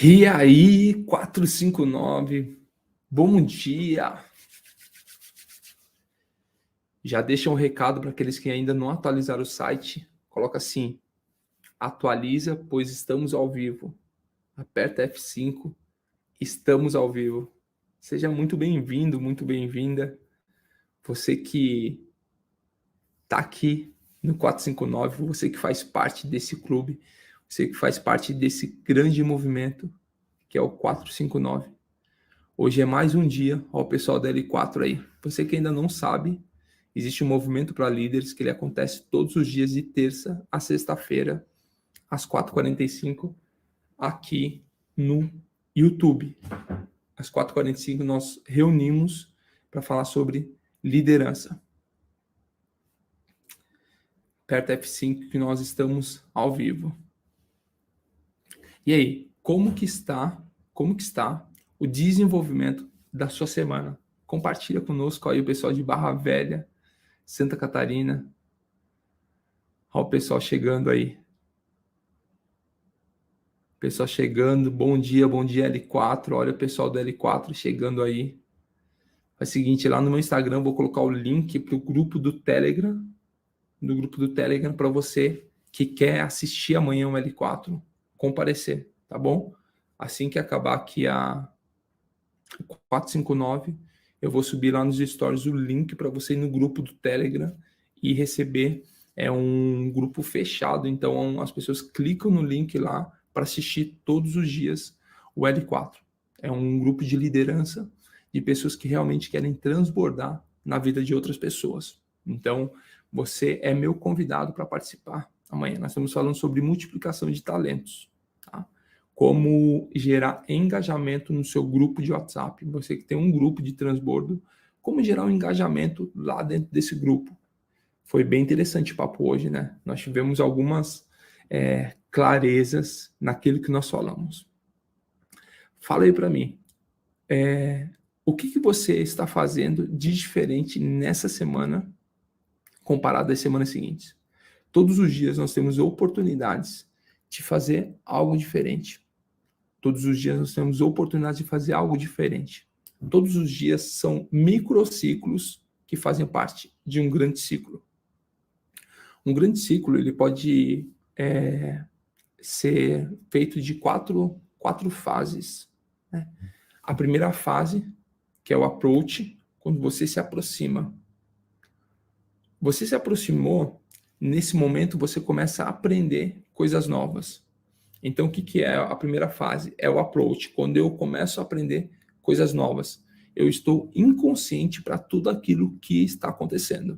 E aí, 459, bom dia. Já deixa um recado para aqueles que ainda não atualizaram o site. Coloca assim, atualiza, pois estamos ao vivo. Aperta F5, estamos ao vivo. Seja muito bem-vindo, muito bem-vinda. Você que está aqui no 459, você que faz parte desse clube, você que faz parte desse grande movimento que é o 459. Hoje é mais um dia, ó, o pessoal da L4 aí. Você que ainda não sabe, existe um movimento para líderes que ele acontece todos os dias de terça a sexta-feira, às 4h45, aqui no YouTube. Às 4h45 nós reunimos para falar sobre liderança. Aperta F5 que nós estamos ao vivo. E aí, como que está o desenvolvimento da sua semana? Compartilha conosco aí o pessoal de Barra Velha, Santa Catarina. Olha o pessoal chegando aí. Pessoal chegando, bom dia L4. Olha o pessoal do L4 chegando aí. É o seguinte, lá no meu Instagram eu vou colocar o link para o grupo do Telegram, para você que quer assistir amanhã o L4, comparecer, tá bom? Assim que acabar aqui a 459, eu vou subir lá nos stories o link para você ir no grupo do Telegram e receber. É um grupo fechado, então as pessoas clicam no link lá para assistir todos os dias o L4. É um grupo de liderança de pessoas que realmente querem transbordar na vida de outras pessoas. Então, você é meu convidado para participar. Amanhã nós estamos falando sobre multiplicação de talentos, tá? Como gerar engajamento no seu grupo de WhatsApp. Você que tem um grupo de transbordo, como gerar um engajamento lá dentro desse grupo. Foi bem interessante o papo hoje, né? Nós tivemos algumas clarezas naquilo que nós falamos. Fala aí para mim, o que você está fazendo de diferente nessa semana comparado às semanas seguintes? Todos os dias nós temos oportunidades de fazer algo diferente. Todos os dias nós temos oportunidade de fazer algo diferente. Todos os dias são microciclos que fazem parte de um grande ciclo. Um grande ciclo ele pode ser feito de quatro fases, né? A primeira fase, que é o approach, quando você se aproxima. Você se aproximou, nesse momento você começa a aprender coisas novas. Então, o que é a primeira fase? É o approach, quando eu começo a aprender coisas novas. Eu estou inconsciente para tudo aquilo que está acontecendo.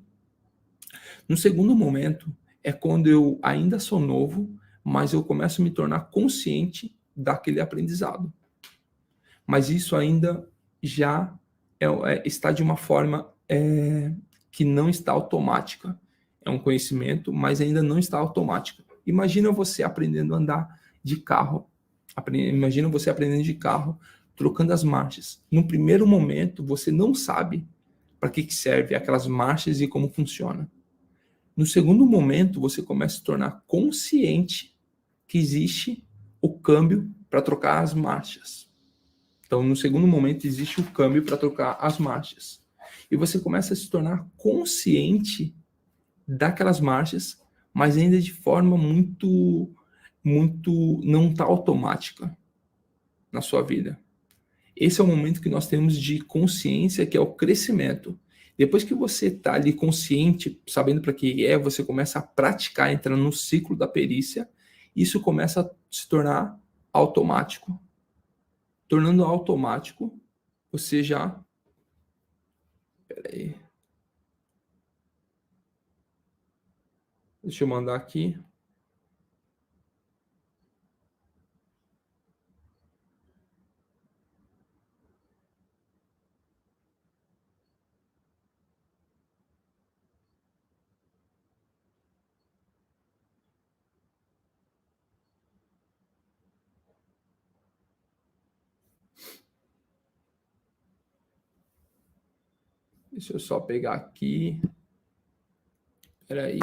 No segundo momento, é quando eu ainda sou novo, mas eu começo a me tornar consciente daquele aprendizado. Mas isso ainda já está de uma forma que não está automática. É um conhecimento, mas ainda não está automático. Imagina você aprendendo a andar de carro. Imagina você aprendendo de carro, trocando as marchas. No primeiro momento, você não sabe para que serve aquelas marchas e como funciona. No segundo momento, você começa a se tornar consciente que existe o câmbio para trocar as marchas. Então, no segundo momento, existe o câmbio para trocar as marchas. E você começa a se tornar consciente daquelas marchas, mas ainda de forma muito não tá automática na sua vida. Esse é o momento que nós temos de consciência, que é o crescimento. Depois que você está ali consciente, sabendo para que você começa a praticar, entrando no ciclo da perícia, isso começa a se tornar automático. Tornando automático, você já... Peraí. Deixa eu mandar aqui. Deixa eu só pegar aqui. Peraí.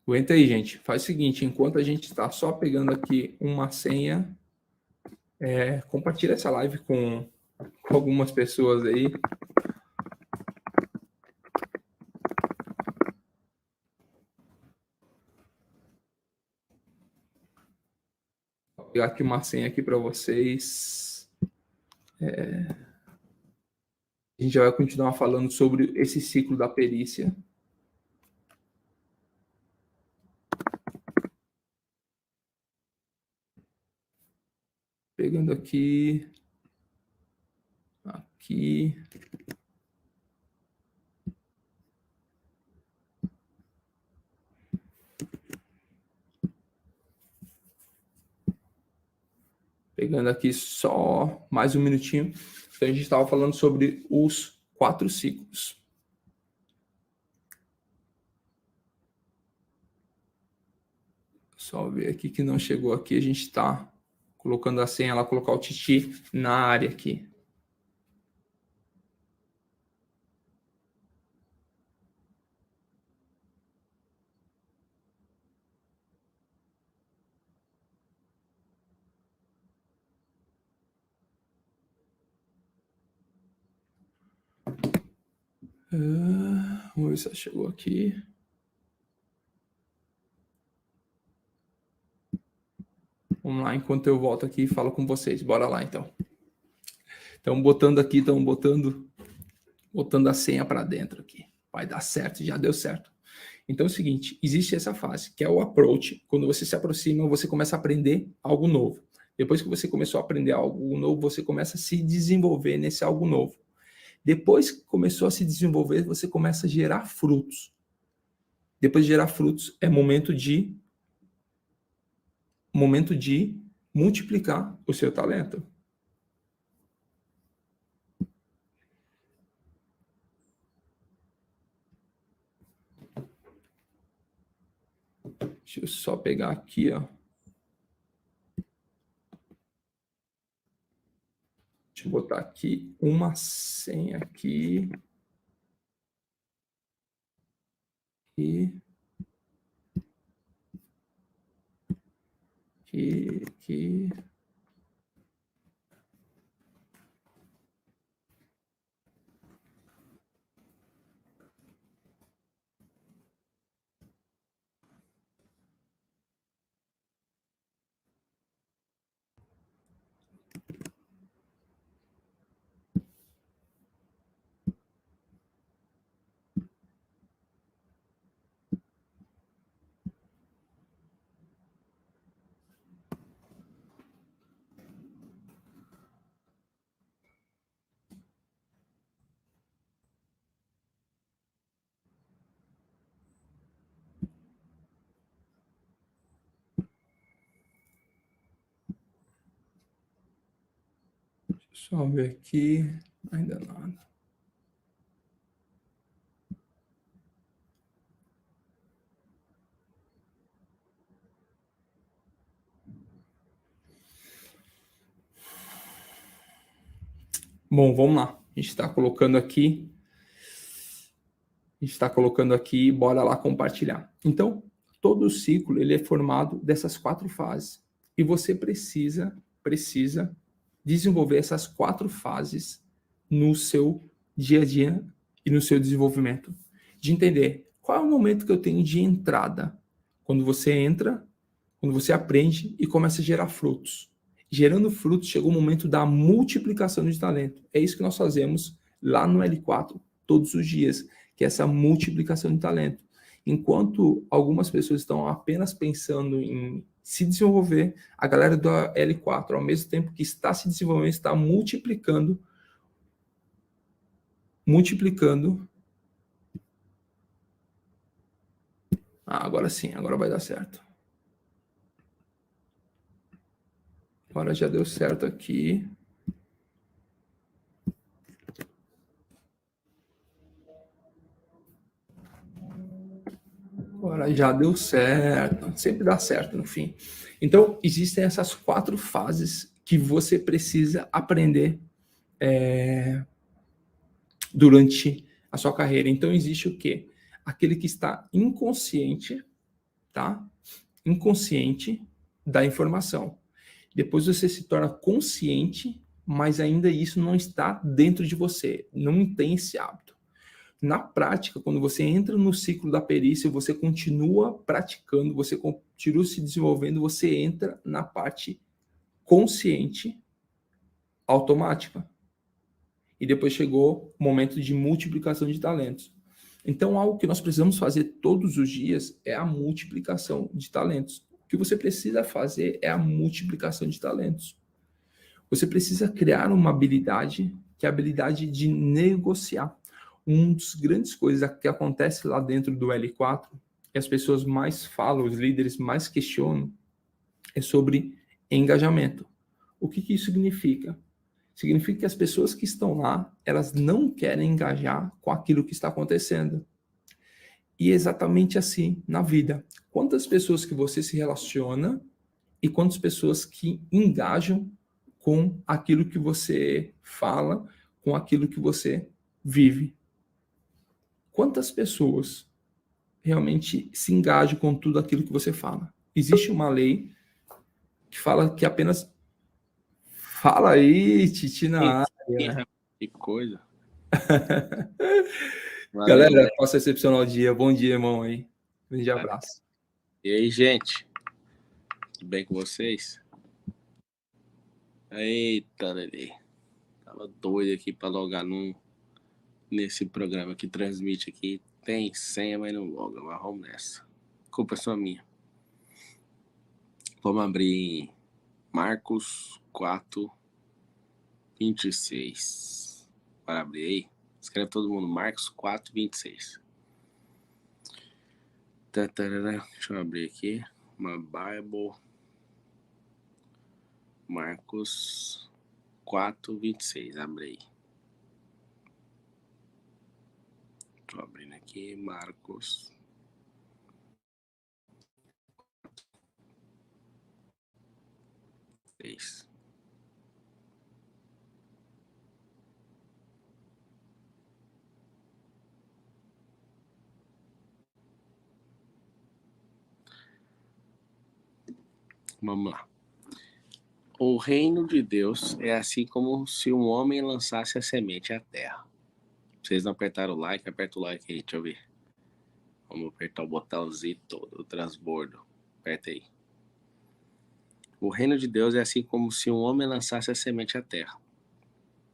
Aguenta aí, gente. Faz o seguinte, enquanto a gente está só pegando aqui uma senha, compartilha essa live com algumas pessoas aí. Vou pegar aqui uma senha aqui para vocês. A gente já vai continuar falando sobre esse ciclo da perícia. Pegando aqui. Aqui. Pegando aqui só mais um minutinho. Então, a gente estava falando sobre os 4 ciclos. Só ver aqui que não chegou aqui. A gente está colocando a senha lá, colocar o Titi na área aqui. Vamos ver se ela chegou aqui. Vamos lá, enquanto eu volto aqui e falo com vocês. Bora lá, então. Estão botando aqui, botando a senha para dentro aqui. Vai dar certo, já deu certo. Então é o seguinte, existe essa fase, que é o approach. Quando você se aproxima, você começa a aprender algo novo. Depois que você começou a aprender algo novo, você começa a se desenvolver nesse algo novo. Depois que começou a se desenvolver, você começa a gerar frutos. Depois de gerar frutos, é momento de multiplicar o seu talento. Deixa eu só pegar aqui, ó. Deixa eu botar aqui uma senha aqui. Aqui. Só ver aqui. Ainda nada. Bom, vamos lá. A gente está colocando aqui. Bora lá compartilhar. Então, todo o ciclo ele é formado dessas 4 fases. E você precisa desenvolver essas 4 fases no seu dia a dia e no seu desenvolvimento. De entender qual é o momento que eu tenho de entrada. Quando você entra, quando você aprende e começa a gerar frutos. Gerando frutos, chegou o momento da multiplicação de talento. É isso que nós fazemos lá no L4 todos os dias, que é essa multiplicação de talento. Enquanto algumas pessoas estão apenas pensando em se desenvolver, a galera do L4, ao mesmo tempo que está se desenvolvendo, está multiplicando. Agora sim, agora vai dar certo. Agora já deu certo aqui. Agora já deu certo. Sempre dá certo no fim. Então, existem essas 4 fases que você precisa aprender durante a sua carreira. Então, existe o quê? Aquele que está inconsciente, tá? Inconsciente da informação. Depois você se torna consciente, mas ainda isso não está dentro de você, não tem esse hábito. Na prática, quando você entra no ciclo da perícia, você continua praticando, você continua se desenvolvendo, você entra na parte consciente automática. E depois chegou o momento de multiplicação de talentos. Então, algo que nós precisamos fazer todos os dias é a multiplicação de talentos. O que você precisa fazer é a multiplicação de talentos. Você precisa criar uma habilidade, que é a habilidade de negociar. Uma das grandes coisas que acontece lá dentro do L4, e as pessoas mais falam, os líderes mais questionam, é sobre engajamento. O que isso significa? Significa que as pessoas que estão lá, elas não querem engajar com aquilo que está acontecendo. E é exatamente assim na vida. Quantas pessoas que você se relaciona e quantas pessoas que engajam com aquilo que você fala, com aquilo que você vive. Quantas pessoas realmente se engajam com tudo aquilo que você fala? Existe uma lei que fala que apenas... Fala aí, Titi na área. Que coisa. Galera, Valeu. posso excepcionar o dia. Bom dia, irmão aí. Grande abraço. E aí, gente? Tudo bem com vocês? Eita, Lelê. Tava doido aqui pra logar nesse programa que transmite aqui. Tem senha, mas não loga. Mas vamos nessa. Culpa é só minha. Vamos abrir Marcos 4, 26. Para abrir aí. Escreve todo mundo. Marcos 4, 26. Deixa eu abrir aqui. Uma Bible. Marcos 4, 26. Abre aí. Tô abrindo aqui. Marcos. Vamos lá. O reino de Deus é assim como se um homem lançasse a semente à terra. Vocês não apertaram o like? Aperta o like aí, deixa eu ver. Vamos apertar o botãozinho todo, o transbordo. Aperta aí. O reino de Deus é assim como se um homem lançasse a semente à terra.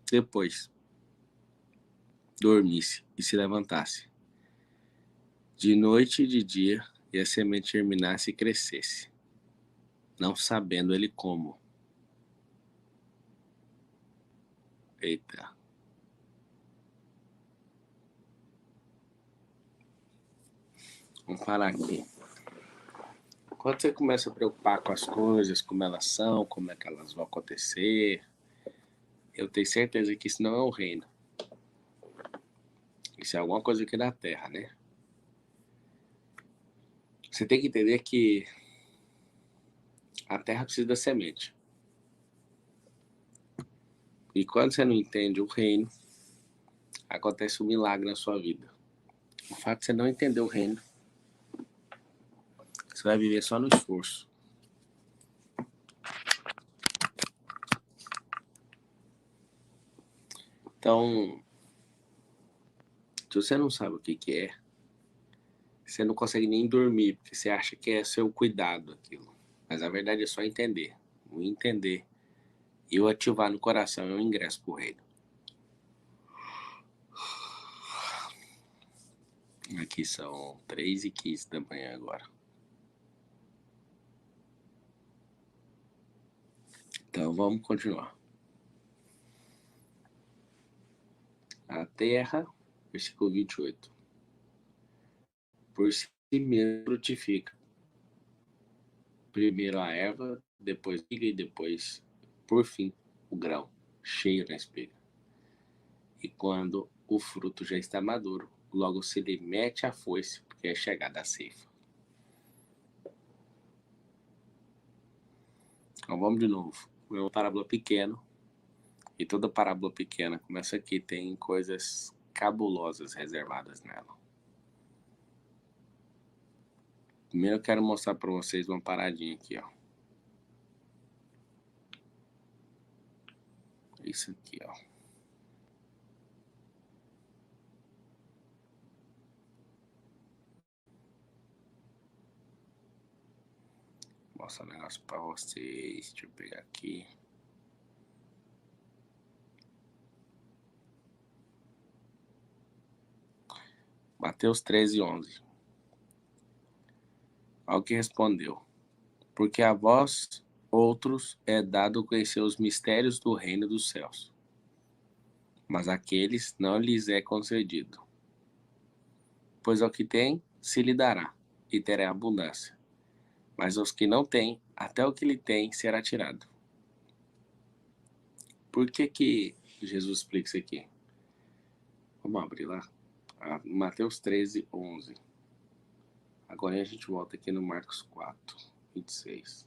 Depois, dormisse e se levantasse. De noite e de dia, e a semente germinasse e crescesse. Não sabendo ele como. Eita. Vamos parar aqui. Quando você começa a preocupar com as coisas, como elas são, como é que elas vão acontecer, eu tenho certeza que isso não é o reino. Isso é alguma coisa aqui da terra, né? Você tem que entender que a terra precisa da semente. E quando você não entende o reino, acontece um milagre na sua vida. O fato de você não entender o reino, você vai viver só no esforço. Então, se você não sabe o que é, você não consegue nem dormir, porque você acha que é seu cuidado aquilo. Mas a verdade é só entender. O entender e o ativar no coração é o ingresso pro reino. Aqui são 3h15 da manhã agora. Então vamos continuar. A terra, versículo 28. Por si mesmo frutifica. Primeiro a erva, depois a espiga e depois, por fim, o grão, cheio na espiga. E quando o fruto já está maduro, logo se lhe mete a foice, porque é chegada a ceifa. Então vamos de novo. É uma parábola pequena. E toda parábola pequena, como essa aqui, tem coisas cabulosas reservadas nela. Primeiro eu quero mostrar para vocês uma paradinha aqui, ó. Isso aqui, ó. Vou mostrar um negócio para vocês. Deixa eu pegar aqui. Mateus 13:11. Ao que respondeu: porque a vós outros é dado conhecer os mistérios do reino dos céus, mas àqueles não lhes é concedido. Pois ao que tem, se lhe dará, e terá abundância. Mas aos que não têm, até o que lhe tem será tirado. Por que Jesus explica isso aqui? Vamos abrir lá. Mateus 13:11. Agora a gente volta aqui no Marcos 4:26.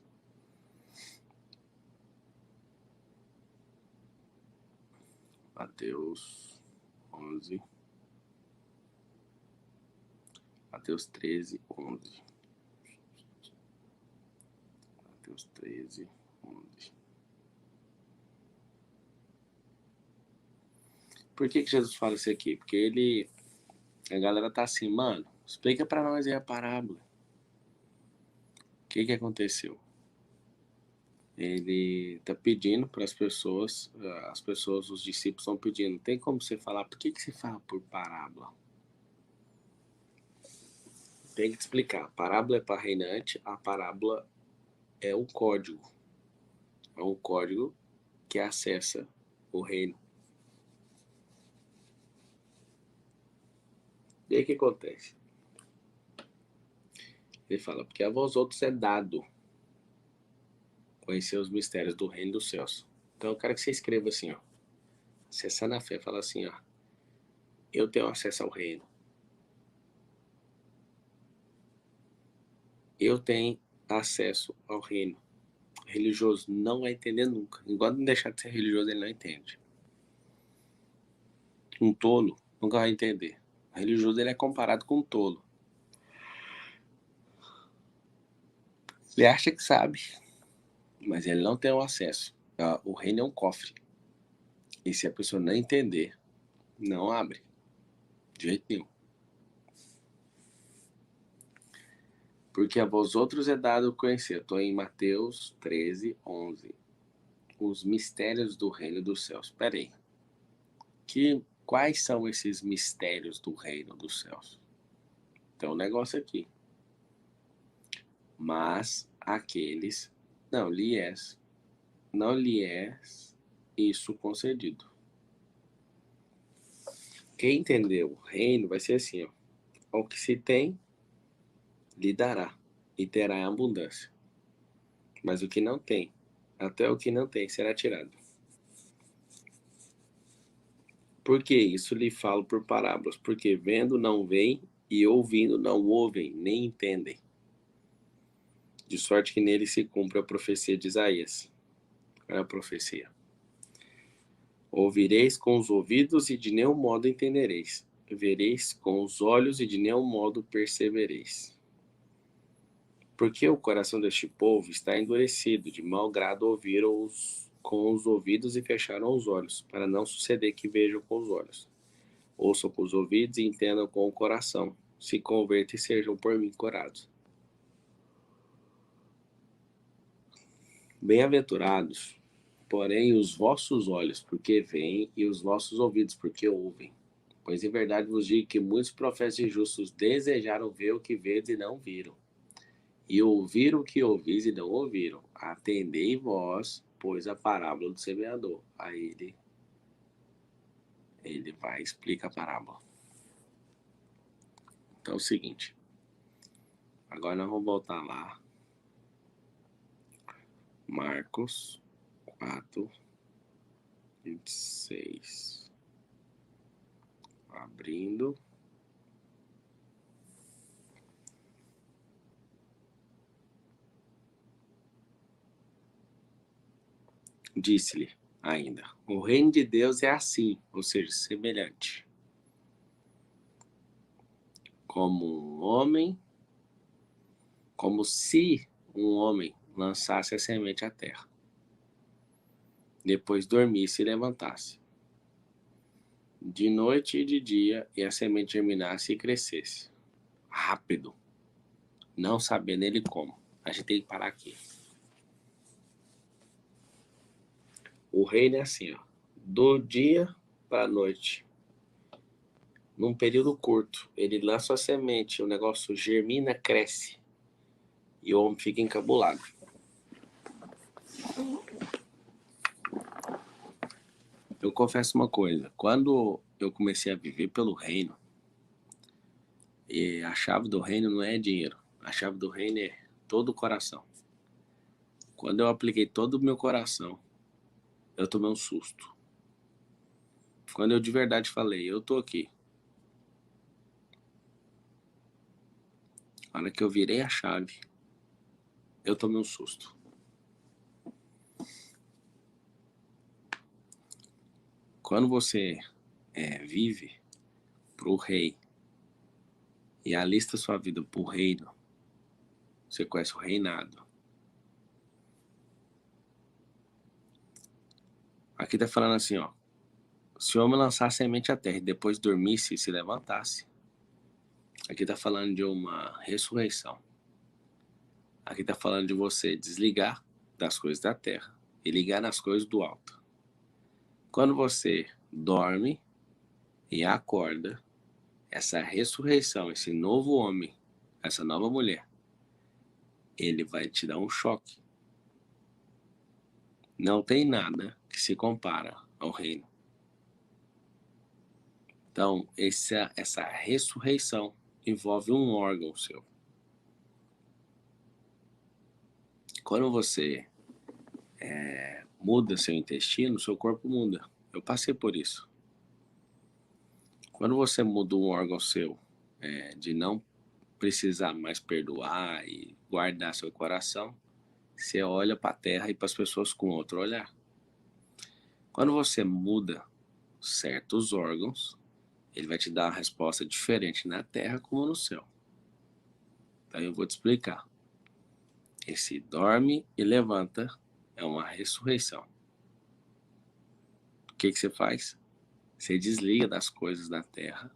Mateus 11. Mateus 13:11. Mateus 13:11. Por que Jesus fala isso aqui? Porque a galera tá assim, mano, explica pra nós aí a parábola. O que aconteceu? Ele tá pedindo para as pessoas, os discípulos estão pedindo, tem como você falar, por que você fala por parábola? Tem que te explicar, a parábola é para reinante, a parábola é um código que acessa o reino. E aí o que acontece? Ele fala, porque a vós outros é dado conhecer os mistérios do reino dos céus. Então eu quero que você escreva assim, ó, acessando a fé, fala assim, ó, eu tenho acesso ao reino. Eu tenho acesso ao reino. O religioso não vai entender nunca. Enquanto não deixar de ser religioso, ele não entende. Um tolo nunca vai entender. O religioso ele é comparado com um tolo. Ele acha que sabe, mas ele não tem o acesso. O reino é um cofre. E se a pessoa não entender, não abre. De jeito nenhum. Porque a vós outros é dado conhecer. Estou em Mateus 13:11. Os mistérios do reino dos céus. Espera aí. Quais são esses mistérios do reino dos céus? Tem um negócio aqui. Mas aqueles não lhe é isso concedido. Quem entendeu o reino vai ser assim, ó. Ao que se tem, lhe dará, e terá abundância. Mas o que não tem, até o que não tem, será tirado. Por que isso lhe falo por parábolas? Porque vendo não veem, e ouvindo não ouvem, nem entendem. De sorte que nele se cumpre a profecia de Isaías. Qual é a profecia? Ouvireis com os ouvidos e de nenhum modo entendereis. Vereis com os olhos e de nenhum modo percebereis. Porque o coração deste povo está endurecido, de mau grado ouviram com os ouvidos e fecharam os olhos, para não suceder que vejam com os olhos, ouçam com os ouvidos e entendam com o coração, se convertam e sejam por mim curados. Bem-aventurados, porém, os vossos olhos, porque veem, e os vossos ouvidos, porque ouvem. Pois em verdade vos digo que muitos profetas injustos desejaram ver o que vedes e não viram, e ouvir o que ouvis e não ouviram. Atendei vós, pois, a parábola do semeador. Aí ele vai explicar a parábola. Então é o seguinte. Agora nós vamos voltar lá. Marcos 4:26. Abrindo. Disse-lhe ainda: o reino de Deus é assim, ou seja, semelhante. Como um homem como se um homem lançasse a semente à terra, depois dormisse e levantasse, de noite e de dia, e a semente germinasse e crescesse, rápido, não sabendo ele como. A gente tem que parar aqui. O reino é assim, ó, do dia para a noite, num período curto, ele lança a semente, o negócio germina, cresce, e o homem fica encabulado. Eu confesso uma coisa, quando eu comecei a viver pelo reino, e a chave do reino não é dinheiro, a chave do reino é todo o coração. Quando eu apliquei todo o meu coração, eu tomei um susto. Quando eu de verdade falei, eu tô aqui. Na hora que eu virei a chave, eu tomei um susto. Quando você vive pro rei e alista sua vida pro reino, você conhece o reinado. Aqui tá falando assim, ó. Se o homem lançasse a semente à terra e depois dormisse e se levantasse, aqui tá falando de uma ressurreição. Aqui tá falando de você desligar das coisas da terra e ligar nas coisas do alto. Quando você dorme e acorda, essa ressurreição, esse novo homem, essa nova mulher, ele vai te dar um choque. Não tem nada que se compara ao reino. Então, essa ressurreição envolve um órgão seu. Quando você muda seu intestino, seu corpo muda. Eu passei por isso. Quando você muda um órgão seu, de não precisar mais perdoar e guardar seu coração, você olha para a terra e para as pessoas com outro olhar. Quando você muda certos órgãos, ele vai te dar uma resposta diferente na terra como no céu. Então eu vou te explicar. Esse dorme e levanta é uma ressurreição. O que você faz? Você desliga das coisas da terra,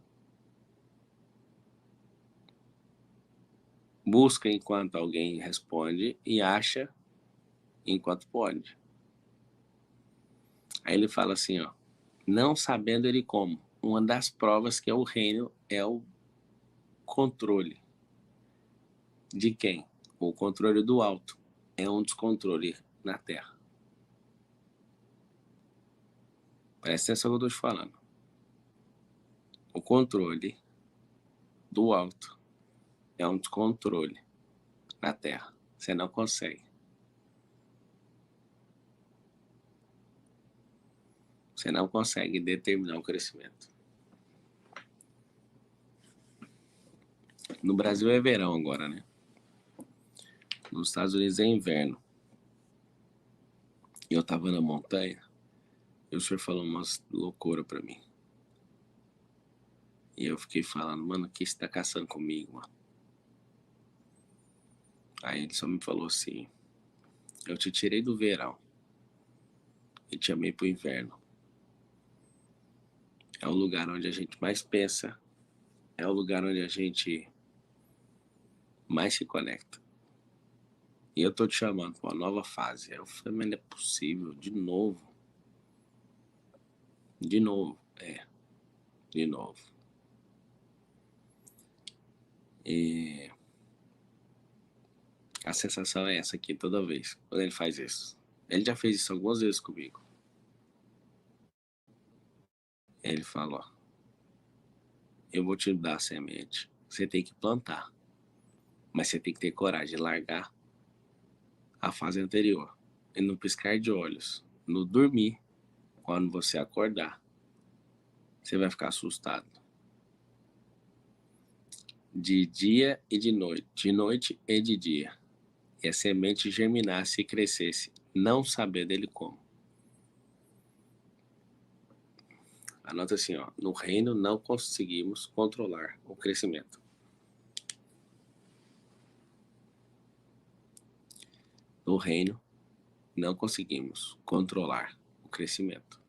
busca enquanto alguém responde e acha enquanto pode. Aí ele fala assim, ó, não sabendo ele como. Uma das provas que é o reino é o controle. De quem? O controle do alto. É um descontrole na terra. Presta atenção no que eu estou te falando. O controle do alto é um descontrole na terra. Você não consegue. Você não consegue determinar o crescimento. No Brasil é verão agora, né? Nos Estados Unidos é inverno. E eu tava na montanha e o senhor falou umas loucuras pra mim. E eu fiquei falando, mano, o que você tá caçando comigo, mano? Aí ele só me falou assim, eu te tirei do verão e te amei pro inverno. É o lugar onde a gente mais pensa, é o lugar onde a gente mais se conecta. E eu tô te chamando pra uma nova fase. Aí eu falei, mas não é possível, de novo. De novo, de novo. E a sensação é essa aqui toda vez, quando ele faz isso. Ele já fez isso algumas vezes comigo. Ele fala, ó, eu vou te dar a semente. Você tem que plantar. Mas você tem que ter coragem de largar a fase anterior. E no piscar de olhos, no dormir, quando você acordar, você vai ficar assustado. De dia e de noite e de dia. E a semente germinasse e crescesse, não sabendo ele como. Anota assim, ó, no reino não conseguimos controlar o crescimento. no reino, não conseguimos controlar o crescimento.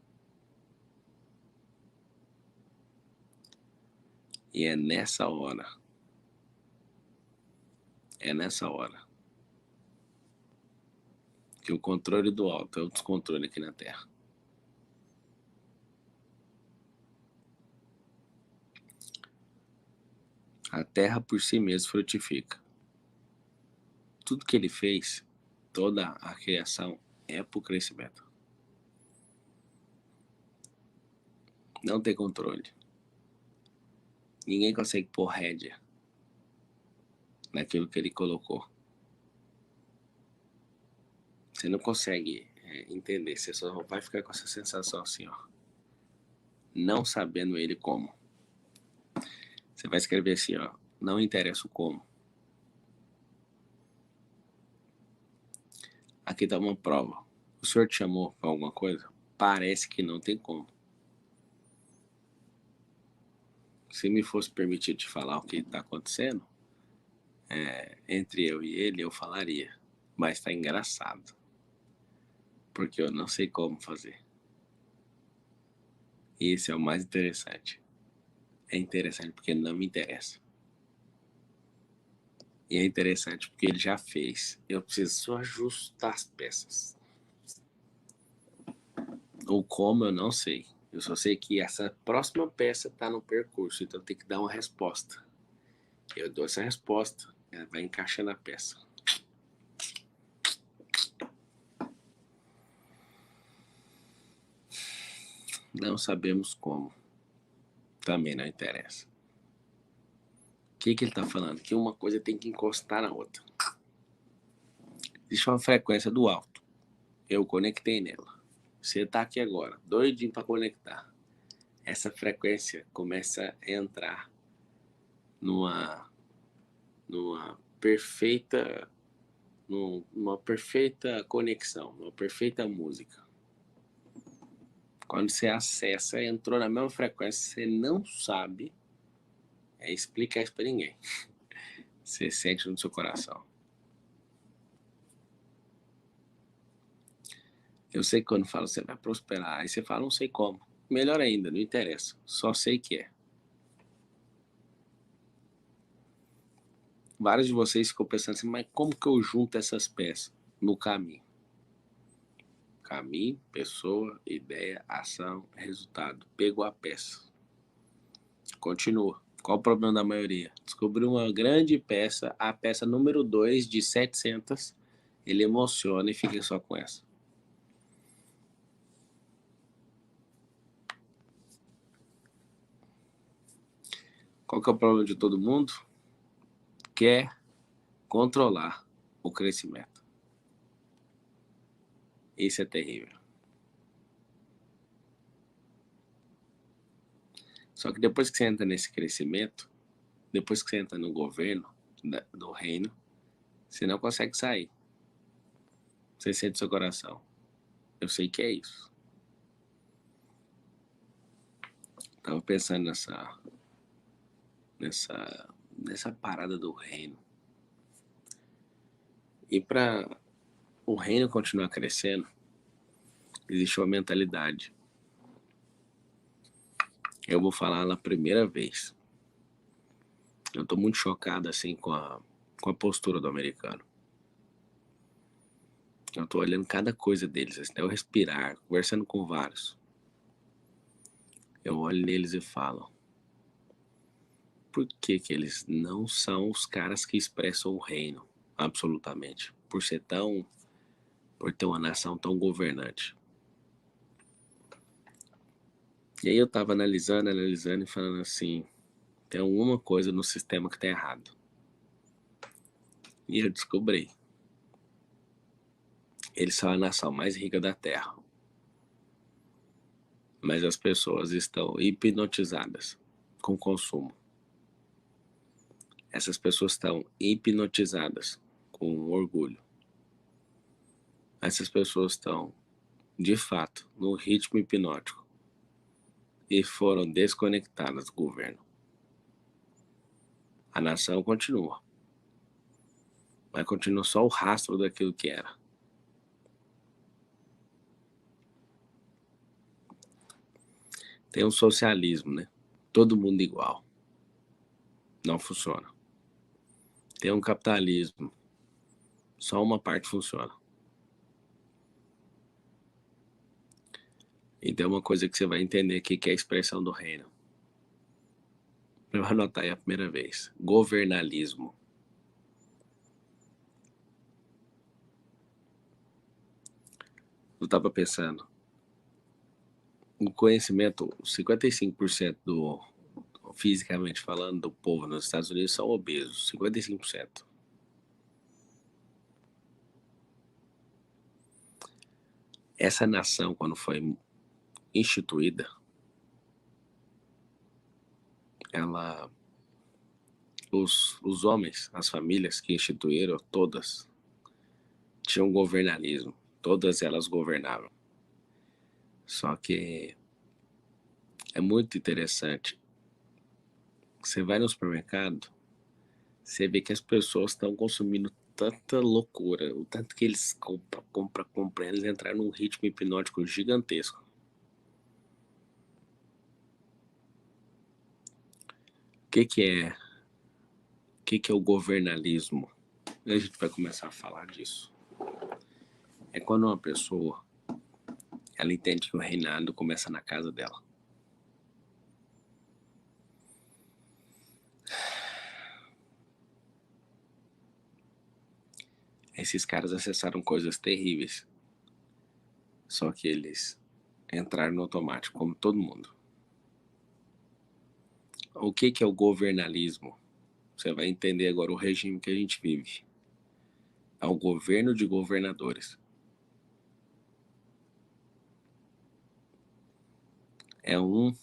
E é nessa hora que o controle do alto é o descontrole aqui na Terra. A Terra por si mesma frutifica. Tudo que ele fez, toda a criação, é para o crescimento. Não tem controle. Ninguém consegue pôr rédea naquilo que ele colocou. Você não consegue entender. Você só vai ficar com essa sensação assim, ó. Não sabendo ele como. Você vai escrever assim, ó. Não interessa o como. Aqui tá uma prova. O senhor te chamou para alguma coisa? Parece que não tem como. Se me fosse permitido te falar o que está acontecendo, entre eu e ele, eu falaria. Mas está engraçado. Porque eu não sei como fazer. E esse é o mais interessante. É interessante porque não me interessa. E é interessante porque ele já fez. Eu preciso só ajustar as peças. O como eu não sei. Eu só sei que essa próxima peça está no percurso. Então eu tenho que dar uma resposta. Eu dou essa resposta. Ela vai encaixando a peça. Não sabemos como. Também não interessa. O que ele está falando? Que uma coisa tem que encostar na outra. Existe uma frequência do alto. Eu conectei nela. Você está aqui agora, doidinho para conectar. Essa frequência começa a entrar numa perfeita conexão, numa perfeita música. Quando você acessa, entrou na mesma frequência, você não sabe explicar isso para ninguém. Você sente no seu coração. Eu sei que quando falo, você vai prosperar. Aí você fala, não sei como. Melhor ainda, não interessa. Só sei que é. Vários de vocês ficam pensando assim, mas como que eu junto essas peças? No caminho. Caminho, pessoa, ideia, ação, resultado. Pegou a peça. Continua. Qual o problema da maioria? Descobriu uma grande peça, a peça número 2 de 700, ele emociona e fica só com essa. Qual que é o problema de todo mundo? Quer controlar o crescimento. Isso é terrível. Só que depois que você entra nesse crescimento, depois que você entra no governo do reino, você não consegue sair. Você sente seu coração. Eu sei que é isso. Tava pensando nessa parada do reino. E para o reino continuar crescendo, existe uma mentalidade. Eu vou falar na primeira vez. Eu tô muito chocado assim com a postura do americano. Eu tô olhando cada coisa deles, assim, até eu respirar, conversando com vários. Eu olho neles e falo, por que eles não são os caras que expressam o reino, absolutamente? Por ter uma nação tão governante. E aí eu tava analisando e falando assim, tem alguma coisa no sistema que tá errado. E eu descobri. Eles são a nação mais rica da Terra. Mas as pessoas estão hipnotizadas com o consumo. Essas pessoas estão hipnotizadas com o orgulho. Essas pessoas estão, de fato, no ritmo hipnótico e foram desconectadas do governo. A nação continua, mas continua só o rastro daquilo que era. Tem um socialismo, né? Todo mundo igual. Não funciona. Tem um capitalismo. Só uma parte funciona. E tem uma coisa que você vai entender aqui, que é a expressão do reino. Eu vou anotar aí a primeira vez. Governalismo. Eu estava pensando. O conhecimento, 55% fisicamente falando, do povo nos Estados Unidos são obesos. 55%. Essa nação, quando foi instituída, os homens, as famílias que instituíram, todas tinham governalismo. Todas elas governavam. Só que é muito interessante. Você vai no supermercado, você vê que as pessoas estão consumindo tanta loucura, o tanto que eles compram, eles entraram num ritmo hipnótico gigantesco. O que é o governalismo? A gente vai começar a falar disso. É quando uma pessoa, ela entende que o reinado começa na casa dela. Esses caras acessaram coisas terríveis. Só que eles entraram no automático, como todo mundo. O que é o governalismo? Você vai entender agora o regime que a gente vive. É o governo de governadores. É um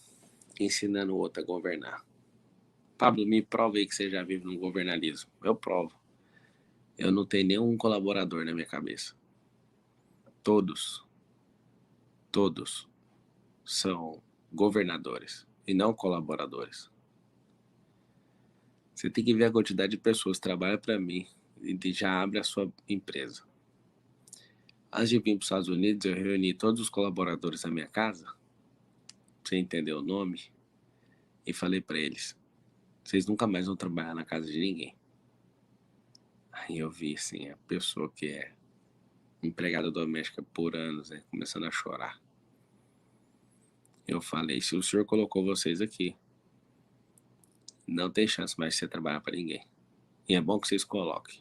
ensinando o outro a governar. Pablo, me prova aí que você já vive no governalismo. Eu provo. Eu não tenho nenhum colaborador na minha cabeça. Todos são governadores e não colaboradores. Você tem que ver a quantidade de pessoas que trabalham para mim e já abre a sua empresa. Antes de vir para os Estados Unidos, eu reuni todos os colaboradores da minha casa, pra você entender o nome, e falei para eles: vocês nunca mais vão trabalhar na casa de ninguém. Aí eu vi assim, a pessoa que é empregada doméstica por anos, né, começando a chorar. Eu falei: se o senhor colocou vocês aqui, não tem chance mais de você trabalhar para ninguém. E é bom que vocês coloquem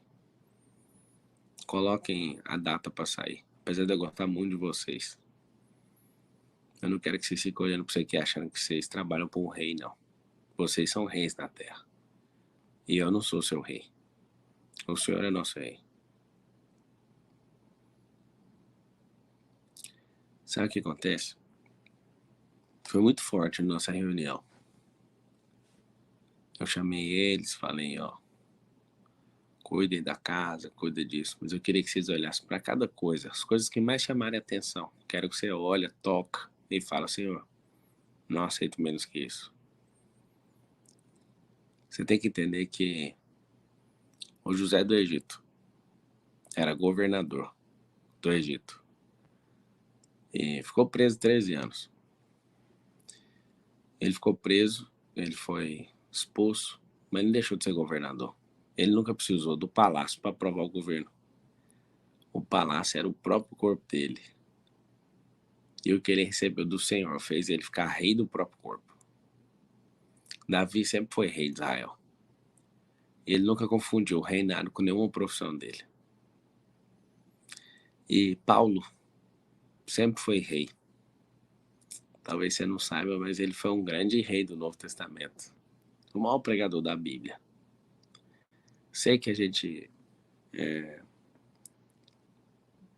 a data para sair. Apesar de eu gostar muito de vocês, eu não quero que vocês fiquem olhando para você aqui achando que vocês trabalham para um rei, não. Vocês são reis na terra. E eu não sou seu rei. O senhor é nosso rei. Sabe o que acontece? Foi muito forte a nossa reunião. Eu chamei eles, falei: ó, cuidem da casa, cuidem disso. Mas eu queria que vocês olhassem para cada coisa. As coisas que mais chamarem a atenção. Quero que você olhe, toca e fala: Senhor, não aceito menos que isso. Você tem que entender que o José do Egito era governador do Egito. E ficou preso 13 anos. Ele ficou preso, ele foi expulso, mas não deixou de ser governador. Ele nunca precisou do palácio para aprovar o governo. O palácio era o próprio corpo dele. E o que ele recebeu do Senhor fez ele ficar rei do próprio corpo. Davi sempre foi rei de Israel. Ele nunca confundiu o reinado com nenhuma profissão dele. E Paulo sempre foi rei. Talvez você não saiba, mas ele foi um grande rei do Novo Testamento. O maior pregador da Bíblia. Sei que a gente,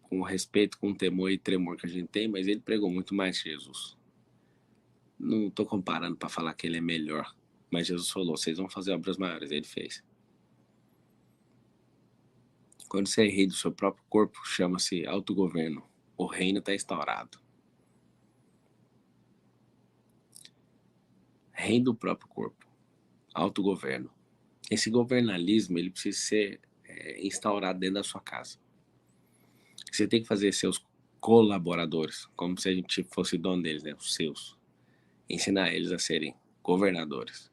com o respeito, com o temor e tremor que a gente tem, mas ele pregou muito mais que Jesus. Não estou comparando para falar que ele é melhor, mas Jesus falou: vocês vão fazer obras maiores, ele fez. Quando você é rei do seu próprio corpo, chama-se autogoverno. O reino está instaurado. Rei do próprio corpo. Autogoverno. Esse governalismo, ele precisa ser instaurado dentro da sua casa. Você tem que fazer seus colaboradores, como se a gente fosse dono deles, né? Os seus. ensinar eles a serem governadores.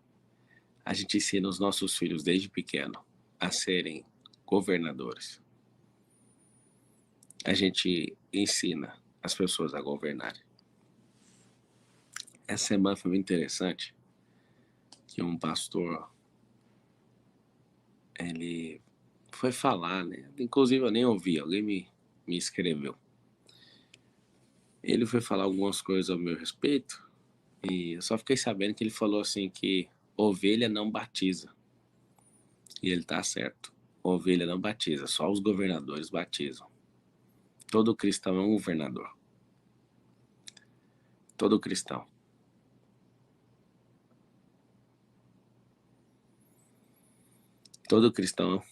A gente ensina os nossos filhos desde pequeno a serem governadores. A gente ensina as pessoas a governarem. Essa semana foi muito interessante que um pastor, ele foi falar, né? Inclusive eu nem ouvi, alguém me escreveu. Ele foi falar algumas coisas ao meu respeito e eu só fiquei sabendo que ele falou assim que ovelha não batiza. E ele tá certo. Ovelha não batiza, só os governadores batizam. Todo cristão é um governador. Todo cristão. Todo cristão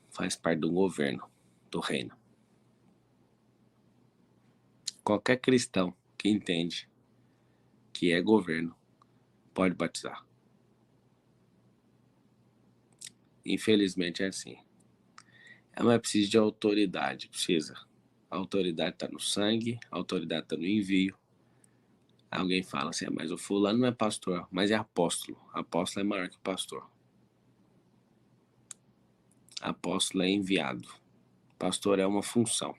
faz parte do governo, do reino. Qualquer cristão que entende que é governo pode batizar. Infelizmente é assim. Mas precisa de autoridade, precisa. A autoridade está no sangue, a autoridade está no envio. Alguém fala assim, mas o fulano não é pastor, mas é apóstolo. Apóstolo é maior que pastor. Apóstolo é enviado. Pastor é uma função.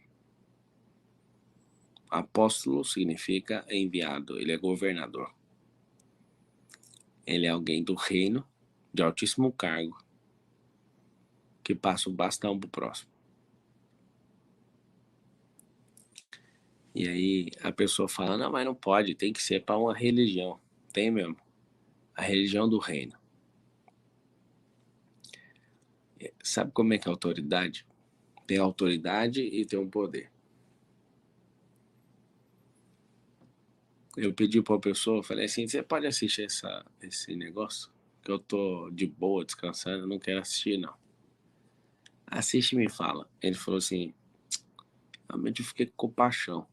Apóstolo significa enviado, ele é governador. Ele é alguém do reino, de altíssimo cargo, que passa o bastão pro próximo. E aí a pessoa fala, não, mas não pode, tem que ser para uma religião. Tem mesmo. A religião do reino. Sabe como é que é a autoridade? Tem autoridade e tem um poder. Eu pedi para uma pessoa, falei assim, você pode assistir esse negócio? Que eu tô de boa, descansando, eu não quero assistir, não. Assiste e me fala. Ele falou assim, realmente eu fiquei com paixão,